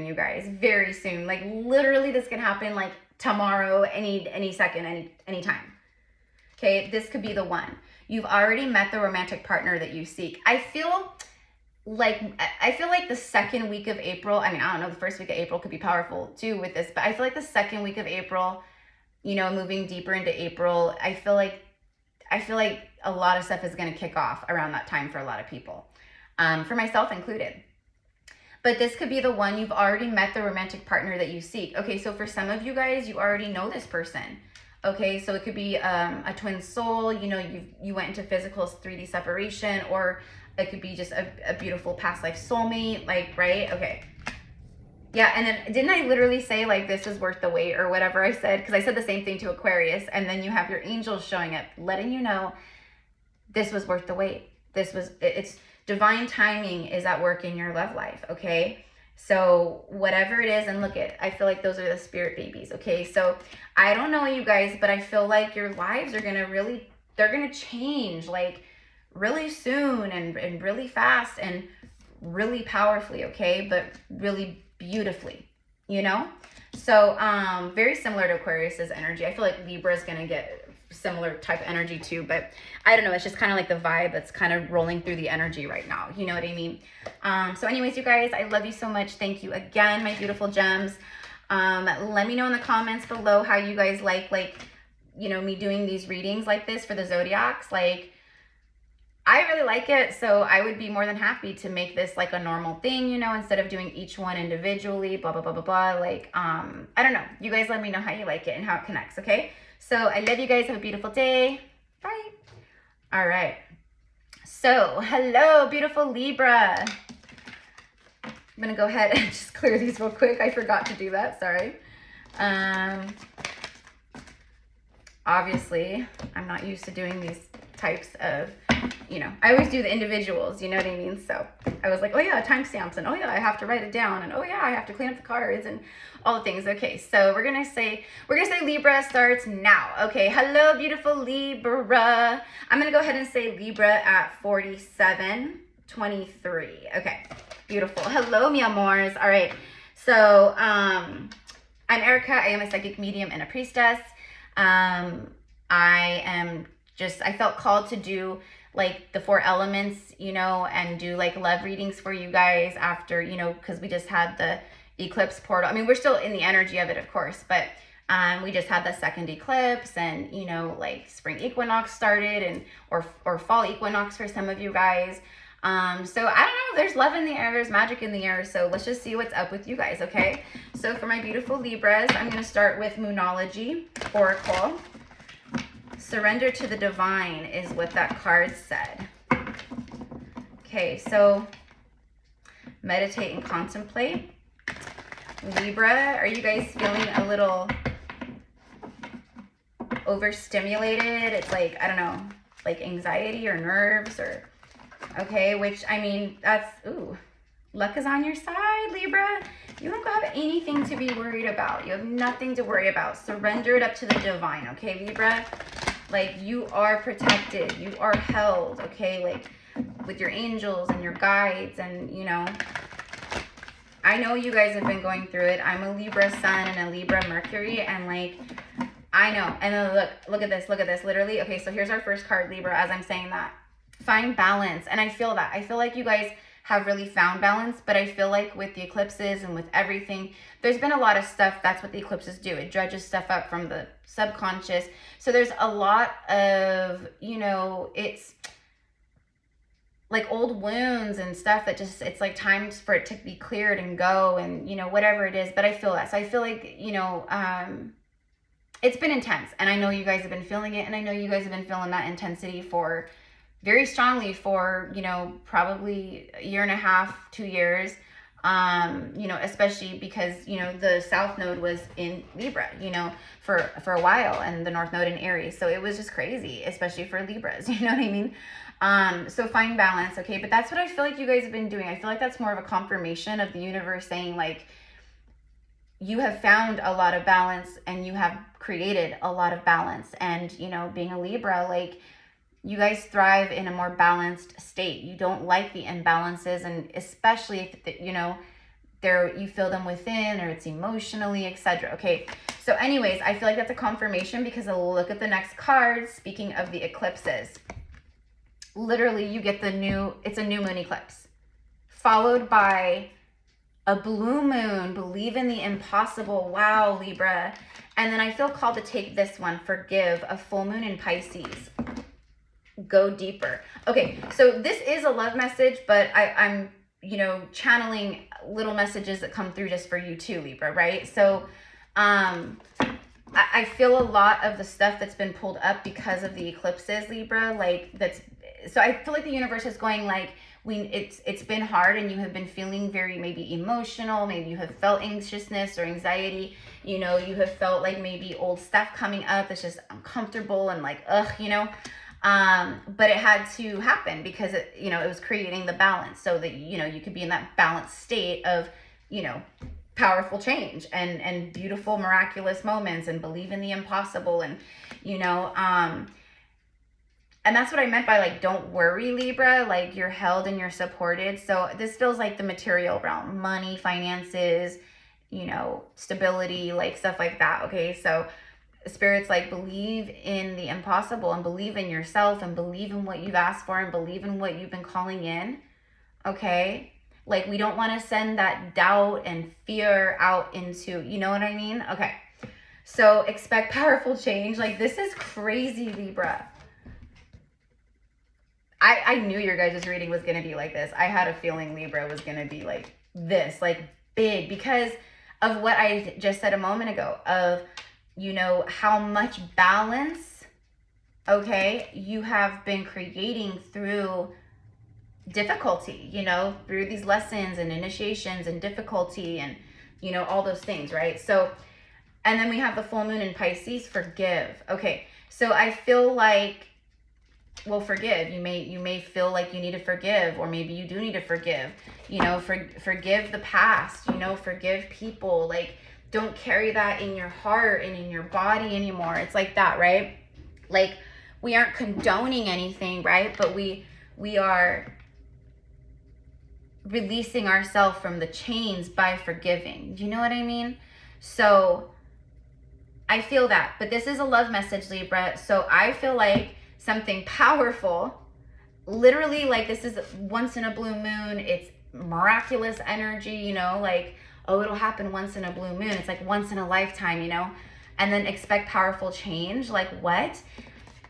you guys, very soon, like literally this can happen like tomorrow, any second, any time. Okay, this could be the one. You've already met the romantic partner that you seek. I feel like the second week of April, I mean, I don't know, the first week of April could be powerful too with this, but I feel like the second week of April, you know, moving deeper into April, I feel like a lot of stuff is going to kick off around that time for a lot of people, for myself included. But this could be the one. You've already met the romantic partner that you seek. Okay, so for some of you guys, you already know this person. Okay, so it could be a twin soul, you know, you went into physical 3D separation, or it could be just a beautiful past life soulmate, like, right? Okay. Yeah, and then didn't I literally say like this is worth the wait or whatever I said? Because I said the same thing to Aquarius, and then you have your angels showing up, letting you know this was worth the wait. It's divine timing is at work in your love life, okay? So whatever it is, and look at, I feel like those are the spirit babies, okay? So I don't know you guys, but I feel like your lives are gonna they're gonna change like really soon and really fast and really powerfully, okay? But really beautifully, you know? So very similar to Aquarius's energy. I feel like Libra is gonna get similar type of energy too, but I don't know, it's just kind of like the vibe that's kind of rolling through the energy right now, you know what I mean? So anyways, you guys, I love you so much. Thank you again, my beautiful gems. Let me know in the comments below how you guys like, you know, me doing these readings like this for the zodiacs. Like, I really like it, so I would be more than happy to make this like a normal thing, you know, instead of doing each one individually, blah, blah, blah, blah, blah. Like, I don't know. You guys let me know how you like it and how it connects, okay? So I love you guys. Have a beautiful day. Bye. All right. So, hello, beautiful Libra. I'm going to go ahead and just clear these real quick. I forgot to do that. Sorry. Obviously, I'm not used to doing these types of, you know, I always do the individuals, you know what I mean? So I was like, oh yeah, timestamps, and oh yeah, I have to write it down, and oh yeah, I have to clean up the cards and all the things. Okay, so we're gonna say Libra starts now. Okay, hello, beautiful Libra. I'm gonna go ahead and say Libra at 47:23. Okay, beautiful. Hello, mi amors. All right, so I'm Erica. I am a psychic medium and a priestess. I felt called to do like the 4 elements, you know, and do like love readings for you guys after, you know, because we just had the eclipse portal. I mean, we're still in the energy of it, of course, but we just had the second eclipse, and, you know, like spring equinox started, and or fall equinox for some of you guys. So I don't know, there's love in the air, there's magic in the air, so let's just see what's up with you guys, okay? So for my beautiful Libras, I'm going to start with Moonology Oracle. Surrender to the divine is what that card said. Okay, so meditate and contemplate. Libra, are you guys feeling a little overstimulated? It's like, I don't know, like anxiety or nerves or, okay, which, I mean, that's, ooh, luck is on your side, Libra. You don't have anything to be worried about. You have nothing to worry about. Surrender it up to the divine, okay, Libra? Like, you are protected. You are held, okay? Like, with your angels and your guides, and, you know, I know you guys have been going through it. I'm a Libra sun and a Libra Mercury, and, like, I know. And then look at this, literally. Okay, so here's our first card, Libra, as I'm saying that. Find balance, and I feel that. I feel like you guys have really found balance, but I feel like with the eclipses and with everything, there's been a lot of stuff. That's what the eclipses do. It dredges stuff up from the subconscious. So there's a lot of, you know, it's like old wounds and stuff that just, it's like time for it to be cleared and go, and, you know, whatever it is. But I feel that. So I feel like, you know, it's been intense, and I know you guys have been feeling it, and I know you guys have been feeling that intensity for very strongly for, you know, probably a year and a half, 2 years. You know, especially because, you know, the South Node was in Libra, you know, for a while, and the North Node in Aries. So it was just crazy, especially for Libras, you know what I mean? So find balance, okay? But that's what I feel like you guys have been doing. I feel like that's more of a confirmation of the universe saying, like, you have found a lot of balance and you have created a lot of balance. And, you know, being a Libra, like, you guys thrive in a more balanced state. You don't like the imbalances, and especially if, you know, you feel them within, or it's emotionally, etc. Okay, so anyways, I feel like that's a confirmation, because look at the next card. Speaking of the eclipses, literally you get it's a new moon eclipse followed by a blue moon. Believe in the impossible. Wow, Libra. And then I feel called to take this one, forgive, a full moon in Pisces. Go deeper. Okay, so this is a love message, but I'm, you know, channeling little messages that come through just for you too, Libra, right? So I feel a lot of the stuff that's been pulled up because of the eclipses, Libra, like so I feel like the universe is going, like, it's been hard, and you have been feeling very maybe emotional, maybe you have felt anxiousness or anxiety, you know, you have felt like maybe old stuff coming up that's just uncomfortable and like, ugh, you know. But it had to happen because it, you know, it was creating the balance so that, you know, you could be in that balanced state of, you know, powerful change and beautiful, miraculous moments, and believe in the impossible. And, you know, and that's what I meant by, like, don't worry, Libra, like, you're held and you're supported. So this feels like the material realm, money, finances, you know, stability, like stuff like that. Okay. So Spirit's like, believe in the impossible, and believe in yourself, and believe in what you've asked for, and believe in what you've been calling in. Okay. Like, we don't want to send that doubt and fear out into, you know what I mean? Okay. So expect powerful change. Like, this is crazy, Libra. I knew your guys' reading was going to be like this. I had a feeling Libra was going to be like this, like big, because of what I just said a moment ago of, you know, how much balance, okay, you have been creating through difficulty, you know, through these lessons and initiations and difficulty and, you know, all those things, right? So, and then we have the full moon in Pisces, forgive. Okay, so I feel like, well, forgive. You may feel like you need to forgive, or maybe you do need to forgive, you know, forgive the past, you know, forgive people. Like, don't carry that in your heart and in your body anymore. It's like that, right? Like, we aren't condoning anything, right? But we are releasing ourselves from the chains by forgiving. Do you know what I mean? So I feel that. But this is a love message, Libra. So I feel like something powerful, literally, like, this is once in a blue moon. It's miraculous energy, you know, like, oh, it'll happen once in a blue moon. It's like once in a lifetime, you know. And then expect powerful change. Like, what?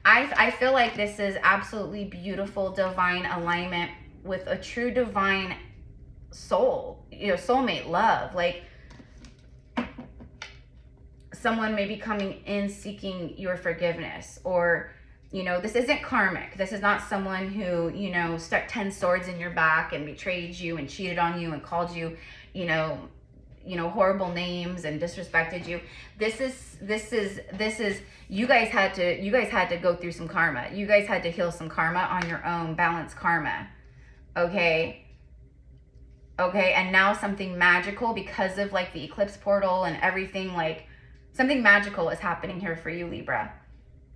I feel like this is absolutely beautiful, divine alignment with a true divine soul, you know, soulmate love. Like, someone may be coming in seeking your forgiveness, or, you know, this isn't karmic. This is not someone who, you know, stuck 10 swords in your back and betrayed you and cheated on you and called you, you know, horrible names and disrespected you. This is you guys had to go through some karma. You guys had to heal some karma on your own, balance karma. Okay. Okay, and now something magical, because of, like, the eclipse portal and everything, like, something magical is happening here for you, Libra.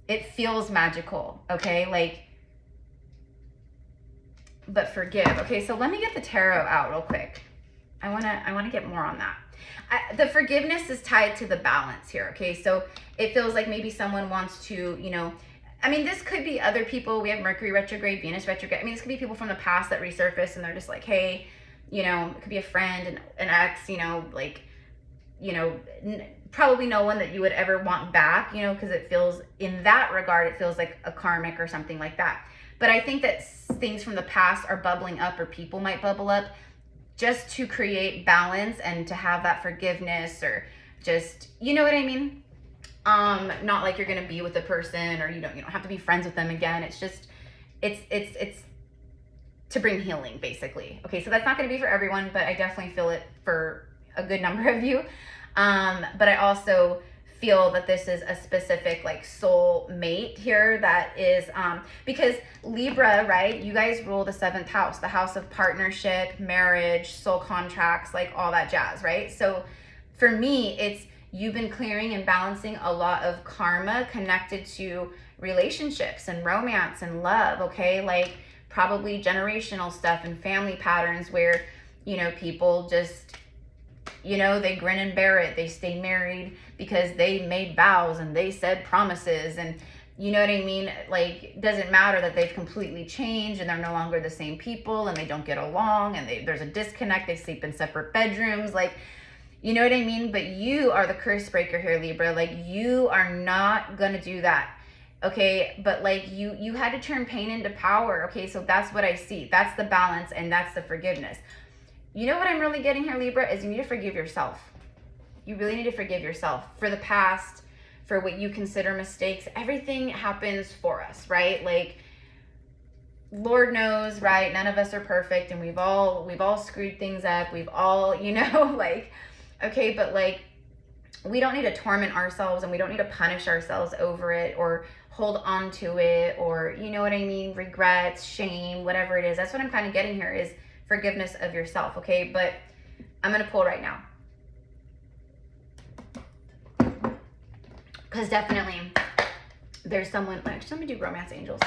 It feels magical, okay? Like, but forgive. Okay, so let me get the tarot out real quick. I wanna get more on that. The forgiveness is tied to the balance here, okay? So it feels like maybe someone wants to, you know, I mean, this could be other people. We have Mercury retrograde, Venus retrograde. I mean, this could be people from the past that resurface, and they're just like, hey, you know, it could be a friend, an ex, you know, like, you know, probably no one that you would ever want back, you know, because it feels, in that regard, it feels like a karmic or something like that. But I think that things from the past are bubbling up, or people might bubble up, just to create balance and to have that forgiveness, or just, you know what I mean? Not like you're gonna be with a person, or you don't have to be friends with them again. It's just, it's to bring healing, basically. Okay, so that's not going to be for everyone, but I definitely feel it for a good number of you. But I also feel that this is a specific like soul mate here that is, because Libra, right? You guys rule the 7th house, the house of partnership, marriage, soul contracts, like all that jazz, right? So for me, it's you've been clearing and balancing a lot of karma connected to relationships and romance and love, okay? Like probably generational stuff and family patterns where, you know, people just, you know, they grin and bear it. They stay married because they made vows and they said promises, and you know what I mean? Like, it doesn't matter that they've completely changed and they're no longer the same people and they don't get along and there's a disconnect. They sleep in separate bedrooms. Like, you know what I mean? But you are the curse breaker here, Libra. Like, you are not going to do that. Okay, but like you had to turn pain into power. Okay, so that's what I see. That's the balance and that's the forgiveness. You know what I'm really getting here, Libra, is you need to forgive yourself. You really need to forgive yourself for the past, for what you consider mistakes. Everything happens for us, right? Like, Lord knows, right? None of us are perfect, and we've all screwed things up. We've all, you know, like, okay, but like, we don't need to torment ourselves and we don't need to punish ourselves over it or hold on to it, or, you know what I mean? Regrets, shame, whatever it is. That's what I'm kind of getting here, is forgiveness of yourself, okay? But I'm going to pull right now. Because definitely there's someone, actually, let me do romance angels.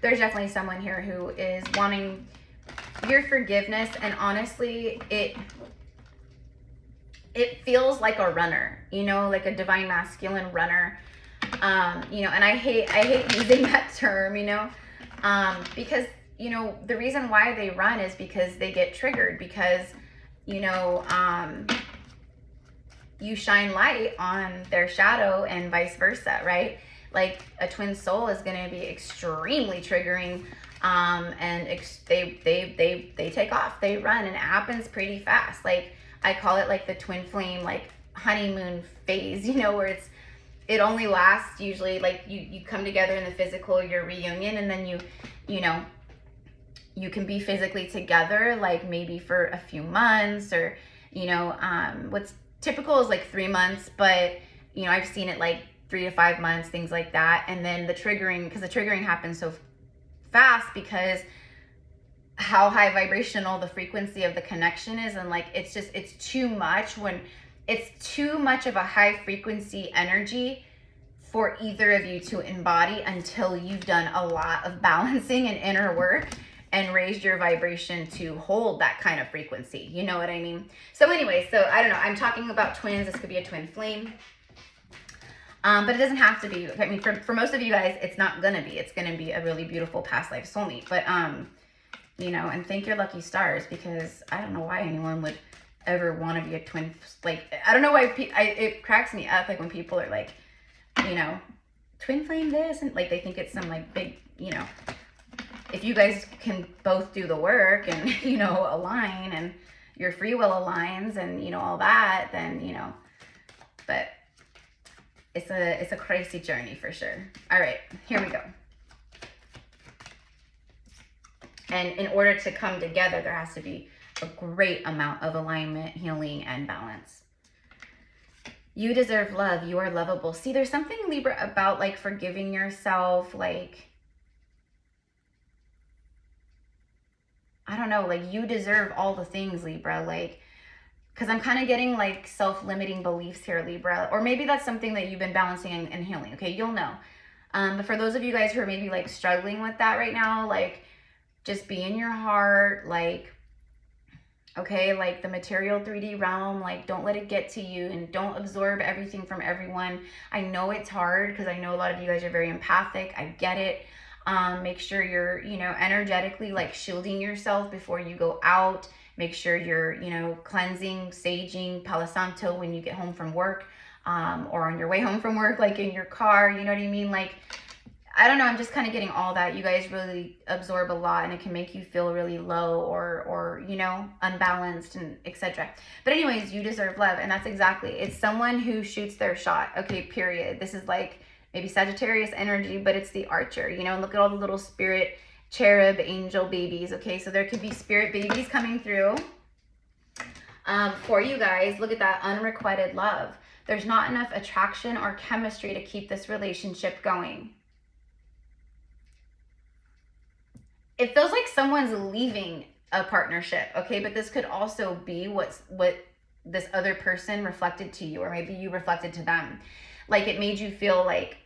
There's definitely someone here who is wanting your forgiveness, and honestly, it feels like a runner, you know, like a divine masculine runner. You know, and I hate using that term, you know, because, you know, the reason why they run is because they get triggered, because, you know, you shine light on their shadow and vice versa, right? Like, a twin soul is going to be extremely triggering, and they take off, they run, and it happens pretty fast. Like, I call it like the twin flame, like honeymoon phase, you know, where it only lasts usually, like, you come together in the physical, your reunion, and then you know, you can be physically together, like maybe for a few months, or, you know, what's typical is like 3 months, but, you know, I've seen it like 3 to 5 months, things like that. And then the triggering happens so fast because how high vibrational the frequency of the connection is, and like, it's too much. When it's too much of a high frequency energy for either of you to embody until you've done a lot of balancing and inner work and raised your vibration to hold that kind of frequency. You know what I mean? So anyway, so I don't know, I'm talking about twins. This could be a twin flame. But it doesn't have to be. I mean, for most of you guys, it's not gonna be. It's gonna be a really beautiful past life soulmate. But you know, and thank your lucky stars, because I don't know why anyone would ever want to be a twin. Like, I don't know why it cracks me up, like, when people are like, you know, twin flame this, and like they think it's some like big, you know. If you guys can both do the work and, you know, align, and your free will aligns, and, you know, all that, then, you know, but it's a crazy journey for sure. All right, here we go. And in order to come together, there has to be a great amount of alignment, healing, and balance. You deserve love. You are lovable. See, there's something, Libra, about like forgiving yourself. Like, I don't know, like, you deserve all the things, Libra. Like, because I'm kind of getting like self-limiting beliefs here, Libra. Or maybe that's something that you've been balancing and healing. Okay, you'll know. But for those of you guys who are maybe like struggling with that right now, like, just be in your heart, like, okay, like the material 3D realm, like, don't let it get to you, and don't absorb everything from everyone. I know it's hard, because I know a lot of you guys are very empathic. I get it. Make sure you're, you know, energetically like shielding yourself before you go out. Make sure you're, you know, cleansing, saging, Palo Santo when you get home from work, or on your way home from work, like in your car, you know what I mean? Like, I don't know, I'm just kind of getting all that. You guys really absorb a lot, and it can make you feel really low or you know, unbalanced, and etc. But anyways, you deserve love, and that's exactly, it's someone who shoots their shot. Okay, period. This is like maybe Sagittarius energy, but it's the archer, you know. And look at all the little spirit cherub angel babies. Okay, so there could be spirit babies coming through for you guys. Look at that, unrequited love. There's not enough attraction or chemistry to keep this relationship going. It feels like someone's leaving a partnership, okay? But this could also be what this other person reflected to you, or maybe you reflected to them. Like it made you feel like,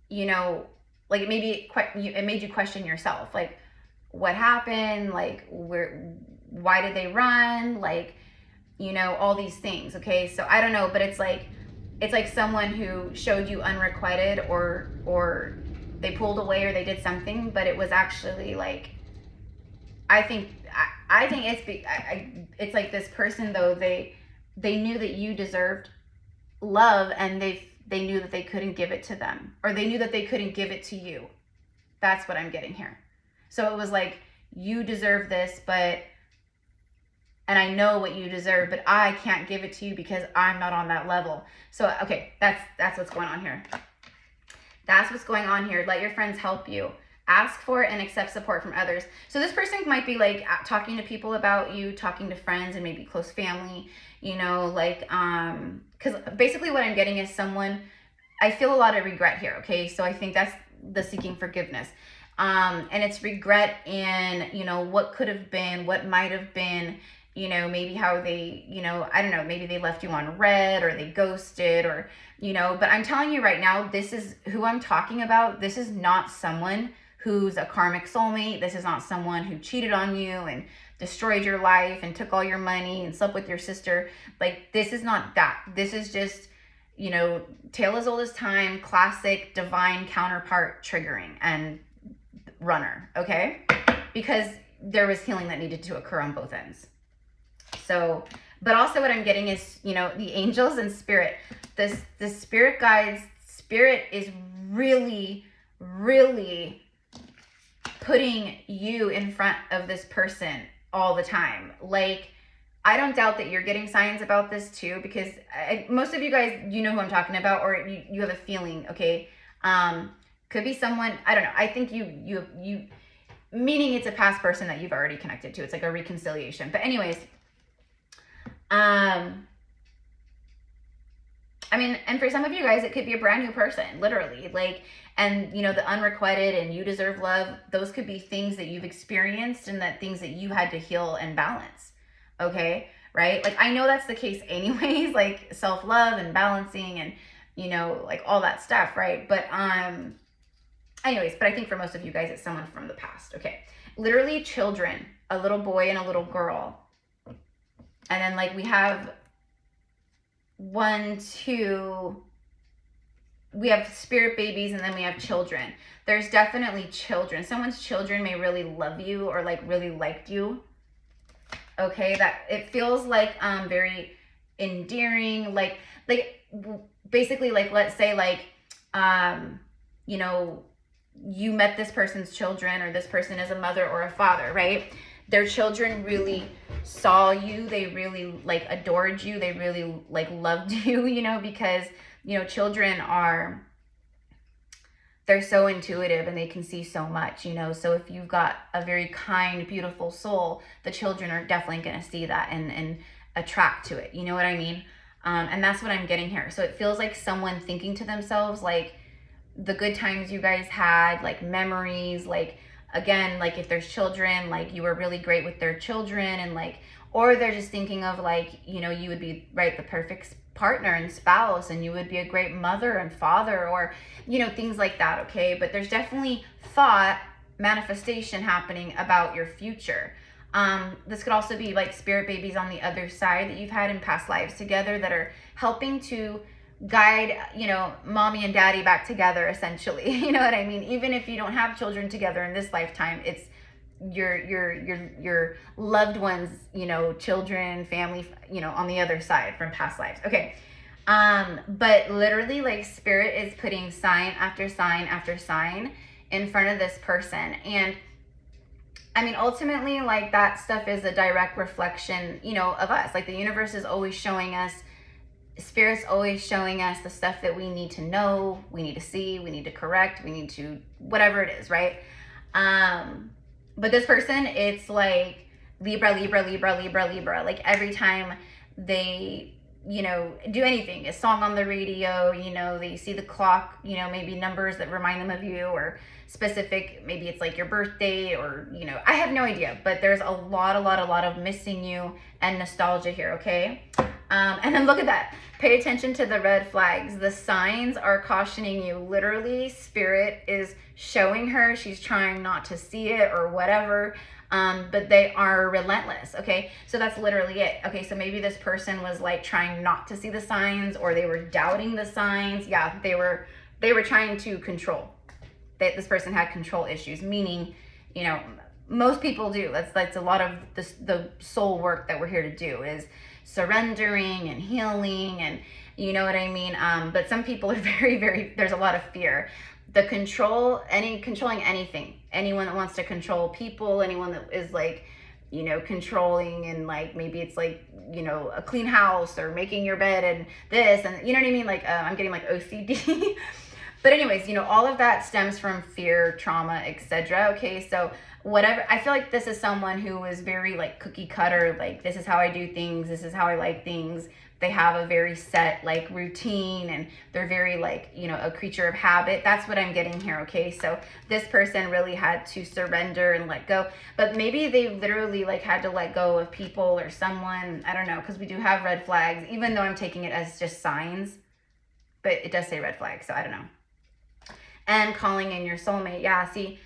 you know, like it made you question yourself. Like, what happened? Like, why did they run? Like, you know, all these things, okay? So I don't know, but it's like someone who showed you unrequited, or they pulled away, or they did something, but it was actually like, I think it's like this person though, they knew that you deserved love, and they knew that they couldn't give it to them, or they knew that they couldn't give it to you. That's what I'm getting here. So it was like, you deserve this, and I know what you deserve, but I can't give it to you because I'm not on that level. So, okay, that's what's going on here. That's what's going on here. Let your friends help you. Ask for and accept support from others. So this person might be like talking to people about you, talking to friends and maybe close family, you know, like, because basically what I'm getting is someone, I feel a lot of regret here, okay? So I think that's the seeking forgiveness. And it's regret in, you know, what could have been, what might have been, you know, maybe how they, you know, I don't know, maybe they left you on red, or they ghosted, or, you know, but I'm telling you right now, this is who I'm talking about. This is not someone who's a karmic soulmate. This is not someone who cheated on you and destroyed your life and took all your money and slept with your sister. Like, this is not that. This is just, you know, tale as old as time, classic divine counterpart triggering and runner, okay? Because there was healing that needed to occur on both ends. So, but also what I'm getting is, you know, the angels and spirit. The spirit guides, spirit is really, really putting you in front of this person all the time. Like, I don't doubt that you're getting signs about this too, because most of you guys, you know who I'm talking about, or you have a feeling, okay? Could be someone, I don't know. I think you meaning it's a past person that you've already connected to. It's like a reconciliation. But anyways, I mean, and for some of you guys, it could be a brand new person, literally. Like, and you know, the unrequited and you deserve love, those could be things that you've experienced, and that things that you had to heal and balance. Okay, right? Like, I know that's the case anyways, like self-love and balancing and, you know, like all that stuff, right? But anyways, but I think for most of you guys, it's someone from the past. Okay, literally children, a little boy and a little girl. And then like we have 1, 2, we have spirit babies, and then we have children. There's definitely children. Someone's children may really love you, or like really liked you. Okay, that it feels like very endearing, like basically, like, let's say like you know, you met this person's children, or this person is a mother or a father, right? Their children really saw you, they really like adored you, they really like loved you, you know, because, you know, children are, they're so intuitive and they can see so much, you know. So if you've got a very kind, beautiful soul, the children are definitely going to see that and attract to it, you know what I mean? And that's what I'm getting here. So it feels like someone thinking to themselves, like, the good times you guys had, like memories, like, again, like if there's children, like you were really great with their children, and like, or they're just thinking of like, you know, you would be, right, the perfect partner and spouse, and you would be a great mother and father, or, you know, things like that, okay? But there's definitely thought manifestation happening about your future. This could also be like spirit babies on the other side that you've had in past lives together, that are helping to guide, you know, mommy and daddy back together, essentially. You know what I mean? Even if you don't have children together in this lifetime, it's your loved ones, you know, children, family, you know, on the other side from past lives. Okay. But literally, like, spirit is putting sign after sign after sign in front of this person. And I mean, ultimately, like, that stuff is a direct reflection, you know, of us. Like, the universe is always showing us, spirit's always showing us the stuff that we need to know, we need to see, we need to correct, we need to, whatever it is, right? But this person, it's like Libra, Libra, Libra, Libra, Libra. Like every time they, you know, do anything, a song on the radio, you know, they see the clock, you know, maybe numbers that remind them of you, or specific, maybe it's like your birthday, or, you know, I have no idea, but there's a lot of missing you and nostalgia here, okay? And then look at that. Pay attention to the red flags. The signs are cautioning you. Literally, Spirit is showing her. She's trying not to see it or whatever. But they are relentless, okay? So that's literally it. Okay, so maybe this person was like trying not to see the signs, or they were doubting the signs. Yeah, they were trying to control. This person had control issues, meaning, you know, most people do. That's a lot of the soul work that we're here to do, is surrendering and healing, and you know what I mean? But some people are very, there's a lot of fear. The controlling anything, anyone that wants to control people, anyone that is like, you know, controlling, and like, maybe it's like, you know, a clean house, or making your bed and this, and you know what I mean? Like, I'm getting like OCD. But anyways, you know, all of that stems from fear, trauma, etc. Okay, so whatever, I feel like this is someone who is very like cookie cutter, like this is how I do things, this is how I like things. They have a very set like routine, and they're very like, you know, a creature of habit. That's what I'm getting here, okay? So this person really had to surrender and let go, but maybe they literally like had to let go of people or someone, I don't know, because we do have red flags, even though I'm taking it as just signs, but it does say red flag, so I don't know. And calling in your soulmate. Yeah, see,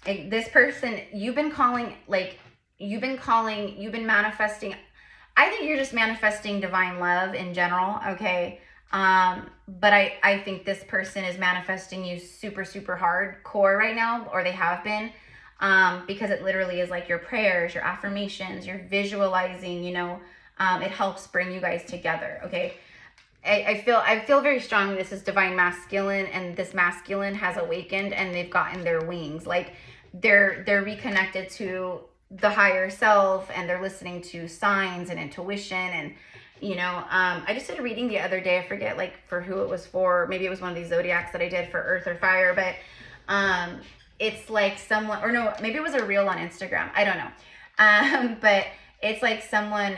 this person, you've been manifesting. I think you're just manifesting divine love in general, okay? But I think this person is manifesting you super hardcore right now, or they have been, because it literally is like your prayers, your affirmations, your visualizing, you know, it helps bring you guys together, okay? I feel very strongly this is divine masculine, and this masculine has awakened, and they've gotten their wings. Like they're reconnected to the higher self, and they're listening to signs and intuition. And you know, I just did a reading the other day, I forget like for who it was for, maybe it was one of these zodiacs that I did for earth or fire, but it's like someone, or no, maybe it was a reel on Instagram, I don't know, but it's like someone,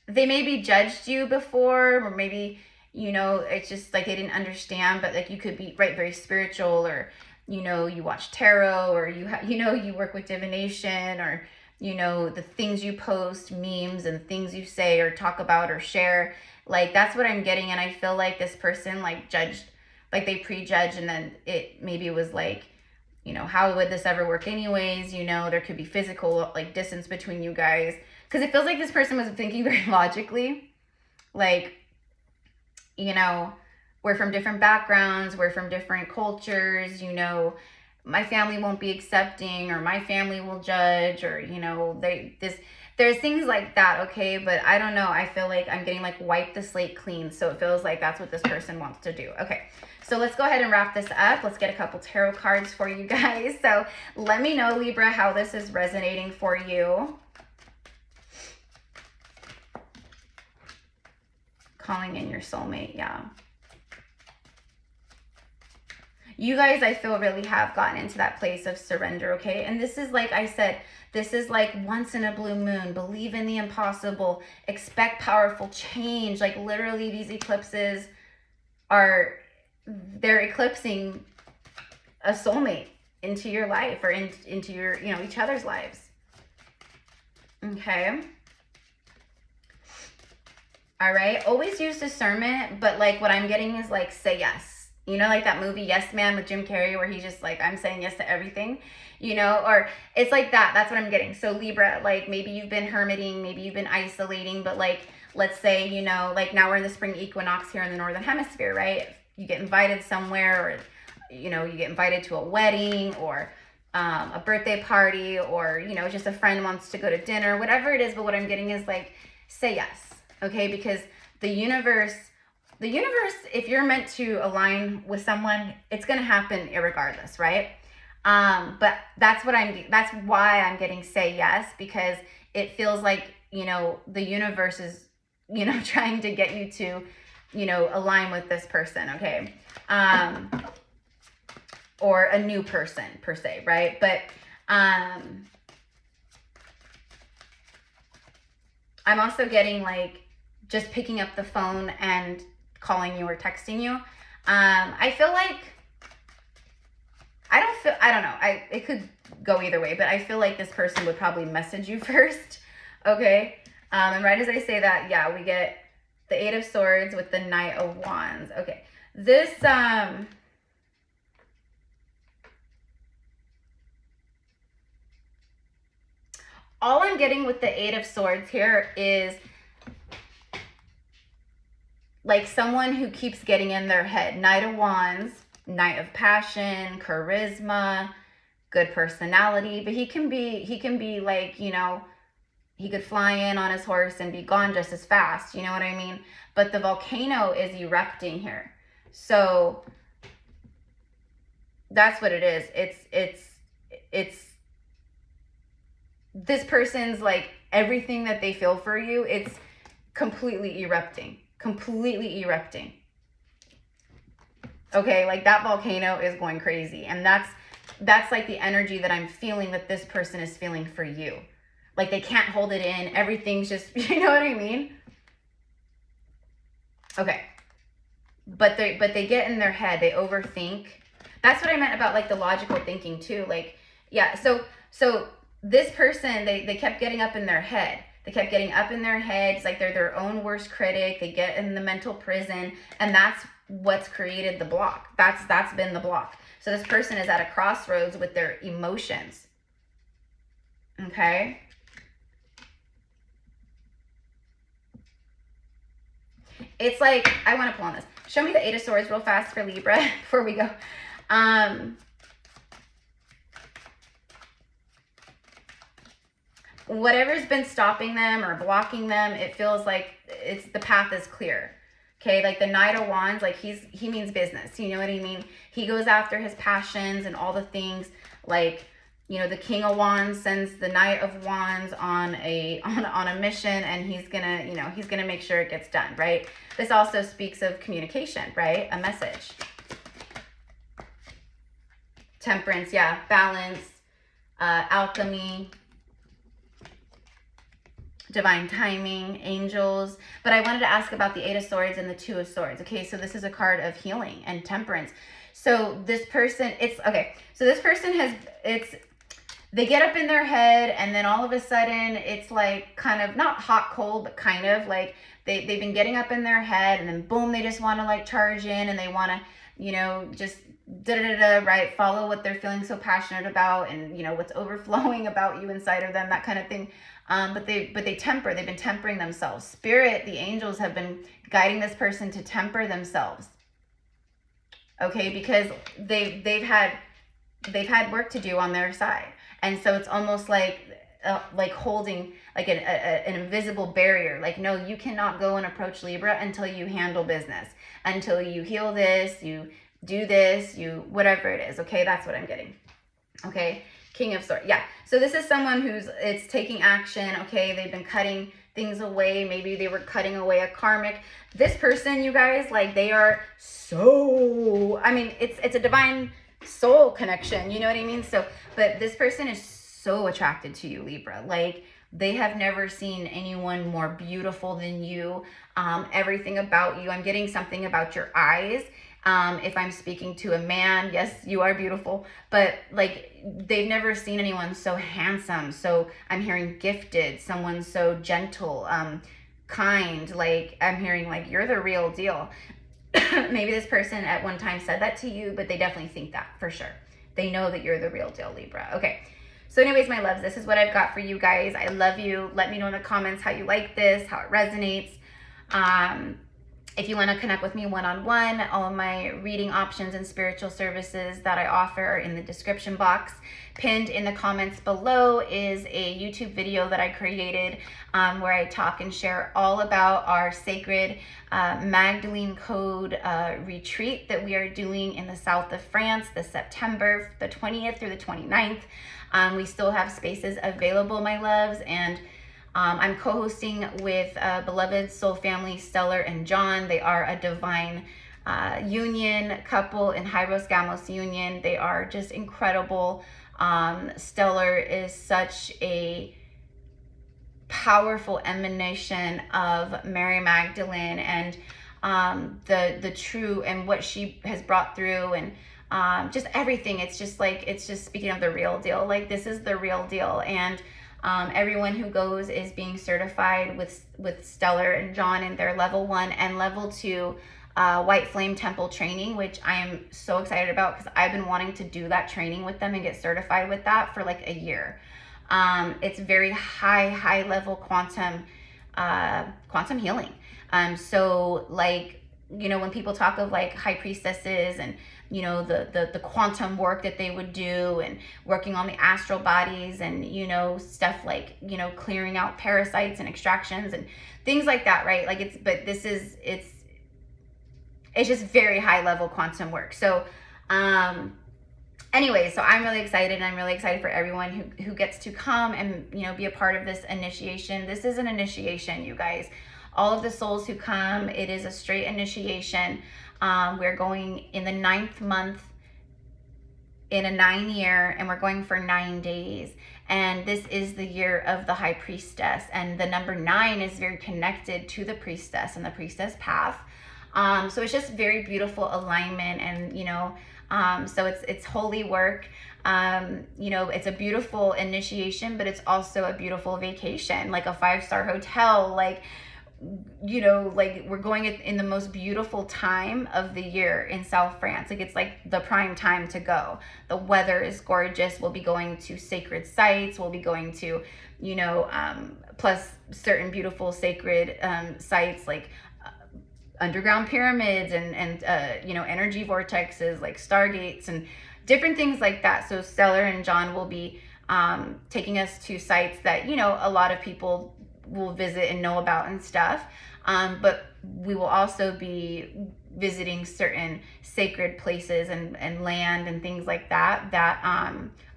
they maybe judged you before, or maybe, you know, it's just like they didn't understand, but like you could be very spiritual, or you know, you watch tarot, or you know, you work with divination, or you know, the things you post, memes, and things you say or talk about or share, like that's what I'm getting. And I feel like this person like judged, like they prejudged, and then it maybe was like, you know, how would this ever work anyways? You know, there could be physical like distance between you guys, because it feels like this person was thinking very logically, like, you know, we're from different backgrounds, we're from different cultures, you know, my family won't be accepting, or my family will judge, or, you know, there's things like that, okay? But I don't know, I feel like I'm getting like wipe the slate clean, so it feels like that's what this person wants to do. Okay, so let's go ahead and wrap this up. Let's get a couple tarot cards for you guys. So let me know, Libra, how this is resonating for you. Calling in your soulmate, yeah. You guys, I feel, really have gotten into that place of surrender, okay? And this is, like I said, this is like once in a blue moon. Believe in the impossible. Expect powerful change. Like literally these eclipses they're eclipsing a soulmate into your life, or into your, you know, each other's lives. Okay. All right. Always use discernment, but like what I'm getting is like, say yes. You know, like that movie Yes Man with Jim Carrey, where he's just like, I'm saying yes to everything, you know, or it's like that. That's what I'm getting. So Libra, like maybe you've been hermiting, maybe you've been isolating, but like, let's say, you know, like now we're in the spring equinox here in the Northern Hemisphere, right? You get invited somewhere, or, you know, you get invited to a wedding, or a birthday party, or, you know, just a friend wants to go to dinner, whatever it is. But what I'm getting is like, say yes. Okay, because the universe, if you're meant to align with someone, it's going to happen irregardless, right? But that's why I'm getting say yes, because it feels like, you know, the universe is, you know, trying to get you to, you know, align with this person, okay? or a new person per se, right? But I'm also getting like just picking up the phone and calling you or texting you. I feel like, I don't know. It could go either way, but I feel like this person would probably message you first. Okay. And right as I say that, yeah, we get the 8 of Swords with the Knight of Wands. Okay. This, all I'm getting with the 8 of Swords here is like someone who keeps getting in their head. Knight of Wands, Knight of Passion, charisma, good personality, but he can be like, you know, he could fly in on his horse and be gone just as fast, you know what I mean? But the volcano is erupting here. So that's what it is. It's this person's like everything that they feel for you, it's completely erupting. Okay, like that volcano is going crazy. And that's like the energy that I'm feeling that this person is feeling for you. Like they can't hold it in. Everything's just, you know what I mean? Okay. But they get in their head, they overthink. That's what I meant about like the logical thinking too. Like, yeah, so this person, they kept getting up in their head. They kept getting up in their heads, like they're their own worst critic. They get in the mental prison, and that's what's created the block. That's been the block. So this person is at a crossroads with their emotions. Okay? It's like, I want to pull on this. Show me the 8 of Swords real fast for Libra before we go. Whatever's been stopping them or blocking them, it feels like the path is clear. Okay, like the Knight of Wands, like he means business. You know what I mean? He goes after his passions and all the things. Like, you know, the King of Wands sends the Knight of Wands on a mission, and he's gonna, you know, he's gonna make sure it gets done, right? This also speaks of communication, right? A message. Temperance, yeah, balance, alchemy, divine timing, angels. But I wanted to ask about the 8 of Swords and the 2 of Swords. Okay, so this is a card of healing and temperance. So this person, so this person they get up in their head, and then all of a sudden it's like kind of not hot cold, but kind of like they've been getting up in their head, and then boom, they just want to like charge in, and they want to, you know, just right, follow what they're feeling so passionate about, and you know what's overflowing about you inside of them, that kind of thing. But they've been tempering themselves. Spirit, the angels have been guiding this person to temper themselves. Okay, because they've had work to do on their side. And so it's almost like holding like an invisible barrier. Like, no, you cannot go and approach Libra until you handle business, until you heal this, you do this, you whatever it is. Okay, that's what I'm getting. Okay, King of Swords. Yeah, so this is someone it's taking action. Okay, they've been cutting things away. Maybe they were cutting away a karmic. This person, you guys, like they are so, I mean, it's a divine soul connection, you know what I mean? So, but this person is so attracted to you, Libra. Like they have never seen anyone more beautiful than you. Everything about you. I'm getting something about your eyes. If I'm speaking to a man, yes, you are beautiful, but like they've never seen anyone so handsome. So I'm hearing gifted, someone so gentle, kind. Like I'm hearing like you're the real deal. Maybe this person at one time said that to you, but they definitely think that for sure. They know that you're the real deal, Libra. Okay. So anyways, my loves, this is what I've got for you guys. I love you. Let me know in the comments how you like this, how it resonates. If you want to connect with me one-on-one, all of my reading options and spiritual services that I offer are in the description box. Pinned in the comments below is a YouTube video that I created where I talk and share all about our sacred Magdalene Code retreat that we are doing in the south of France this September, the 20th through the 29th. We still have spaces available, my loves, and I'm co-hosting with beloved soul family Stellar and John. They are a divine union couple in Hieros Gamos union. They are just incredible. Stellar is such a powerful emanation of Mary Magdalene and the THRU and what she has brought through, and just everything. It's just speaking of the real deal. Like, this is the real deal. And everyone who goes is being certified with Stellar and John in their level 1 and level 2 White Flame Temple training, which I am so excited about because I've been wanting to do that training with them and get certified with that for like a year. It's very high level quantum healing. So like, you know, when people talk of like high priestesses and, you know, the quantum work that they would do and working on the astral bodies and, you know, stuff like, you know, clearing out parasites and extractions and things like that, right? Like it's just very high level quantum work. So, anyway, so I'm really excited, and I'm really excited for everyone who gets to come and, you know, be a part of this initiation. This is an initiation, you guys. All of the souls who come, it is a straight initiation. We're going in the 9th month in a 9-year, and we're going for 9 days. And this is the year of the High Priestess, and the number 9 is very connected to the Priestess and the Priestess path. So it's just very beautiful alignment, and, you know, so it's holy work. You know, it's a beautiful initiation, but it's also a beautiful vacation, like a 5-star hotel, like, you know, like we're going in the most beautiful time of the year in South France. Like, it's like the prime time to go. The weather is gorgeous. We'll be going to sacred sites. We'll be going to, you know, plus certain beautiful sacred sites like underground pyramids and you know, energy vortexes like stargates and different things like that. So Stellar and John will be taking us to sites that, you know, a lot of people will visit and know about and stuff. But we will also be visiting certain sacred places and land and things like that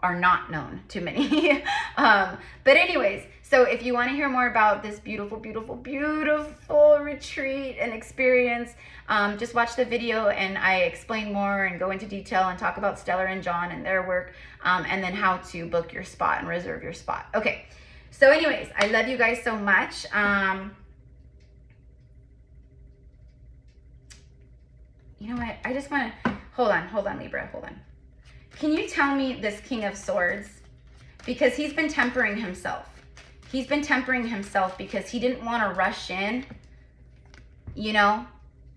are not known to many. But anyways, so if you want to hear more about this beautiful retreat and experience, just watch the video, and I explain more and go into detail and talk about Stellar and John and their work, and then how to book your spot and reserve your spot. Okay, so anyways, I love you guys so much. You know what? I just want to, hold on, Libra, hold on. Can you tell me this King of Swords? Because he's been tempering himself. He's been tempering himself because he didn't want to rush in, you know,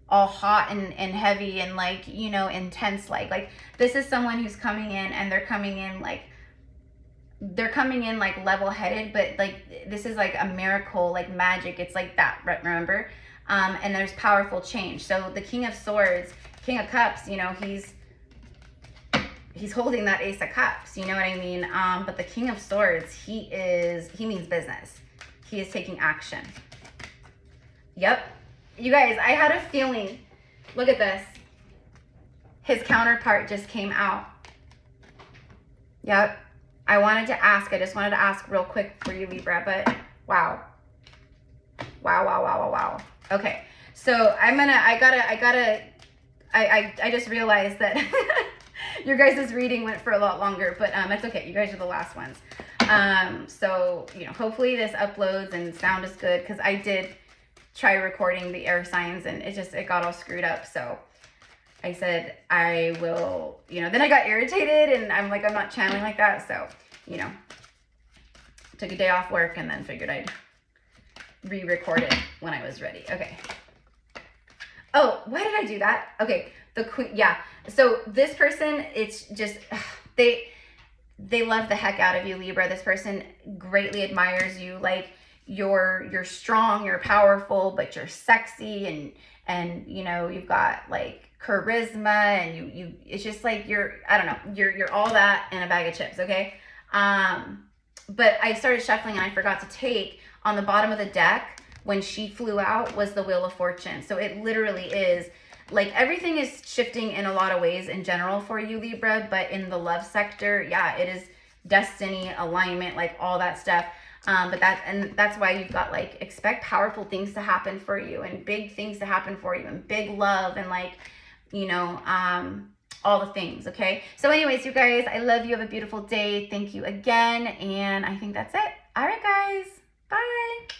all hot and heavy and like, you know, intense. Like this is someone who's coming in, and they're coming in like level-headed, but like this is like a miracle, like magic. It's like that, remember? And there's powerful change. So the King of Swords, King of Cups, you know, he's holding that Ace of Cups, you know what I mean? But the King of Swords, he means business. He is taking action. Yep. You guys, I had a feeling, look at this. His counterpart just came out. Yep. I just wanted to ask real quick for you, Libra, but wow. Wow. Okay. So I just realized that your guys' reading went for a lot longer, but it's okay. You guys are the last ones. So, you know, hopefully this uploads and sound is good, because I did try recording the air signs and it got all screwed up. So I said I will, you know, then I got irritated and I'm like, I'm not channeling like that. So, you know, took a day off work and then figured I'd re-record it when I was ready. Okay. Oh, why did I do that? Okay. The queen. Yeah. So this person, it's just, they love the heck out of you, Libra. This person greatly admires you. Like, you're strong, you're powerful, but you're sexy, and you know, you've got like charisma, and you it's just like I don't know, you're all that in a bag of chips. Okay. But I started shuffling and I forgot to take, on the bottom of the deck when she flew out, was the Wheel of Fortune. So it literally is like, everything is shifting in a lot of ways in general for you, Libra, but in the love sector, yeah, it is destiny, alignment, like all that stuff. But that's why you've got like, expect powerful things to happen for you, and big things to happen for you, and big love, and like, you know, all the things, okay? So anyways, you guys, I love you. Have a beautiful day. Thank you again. And I think that's it. All right, guys. Bye.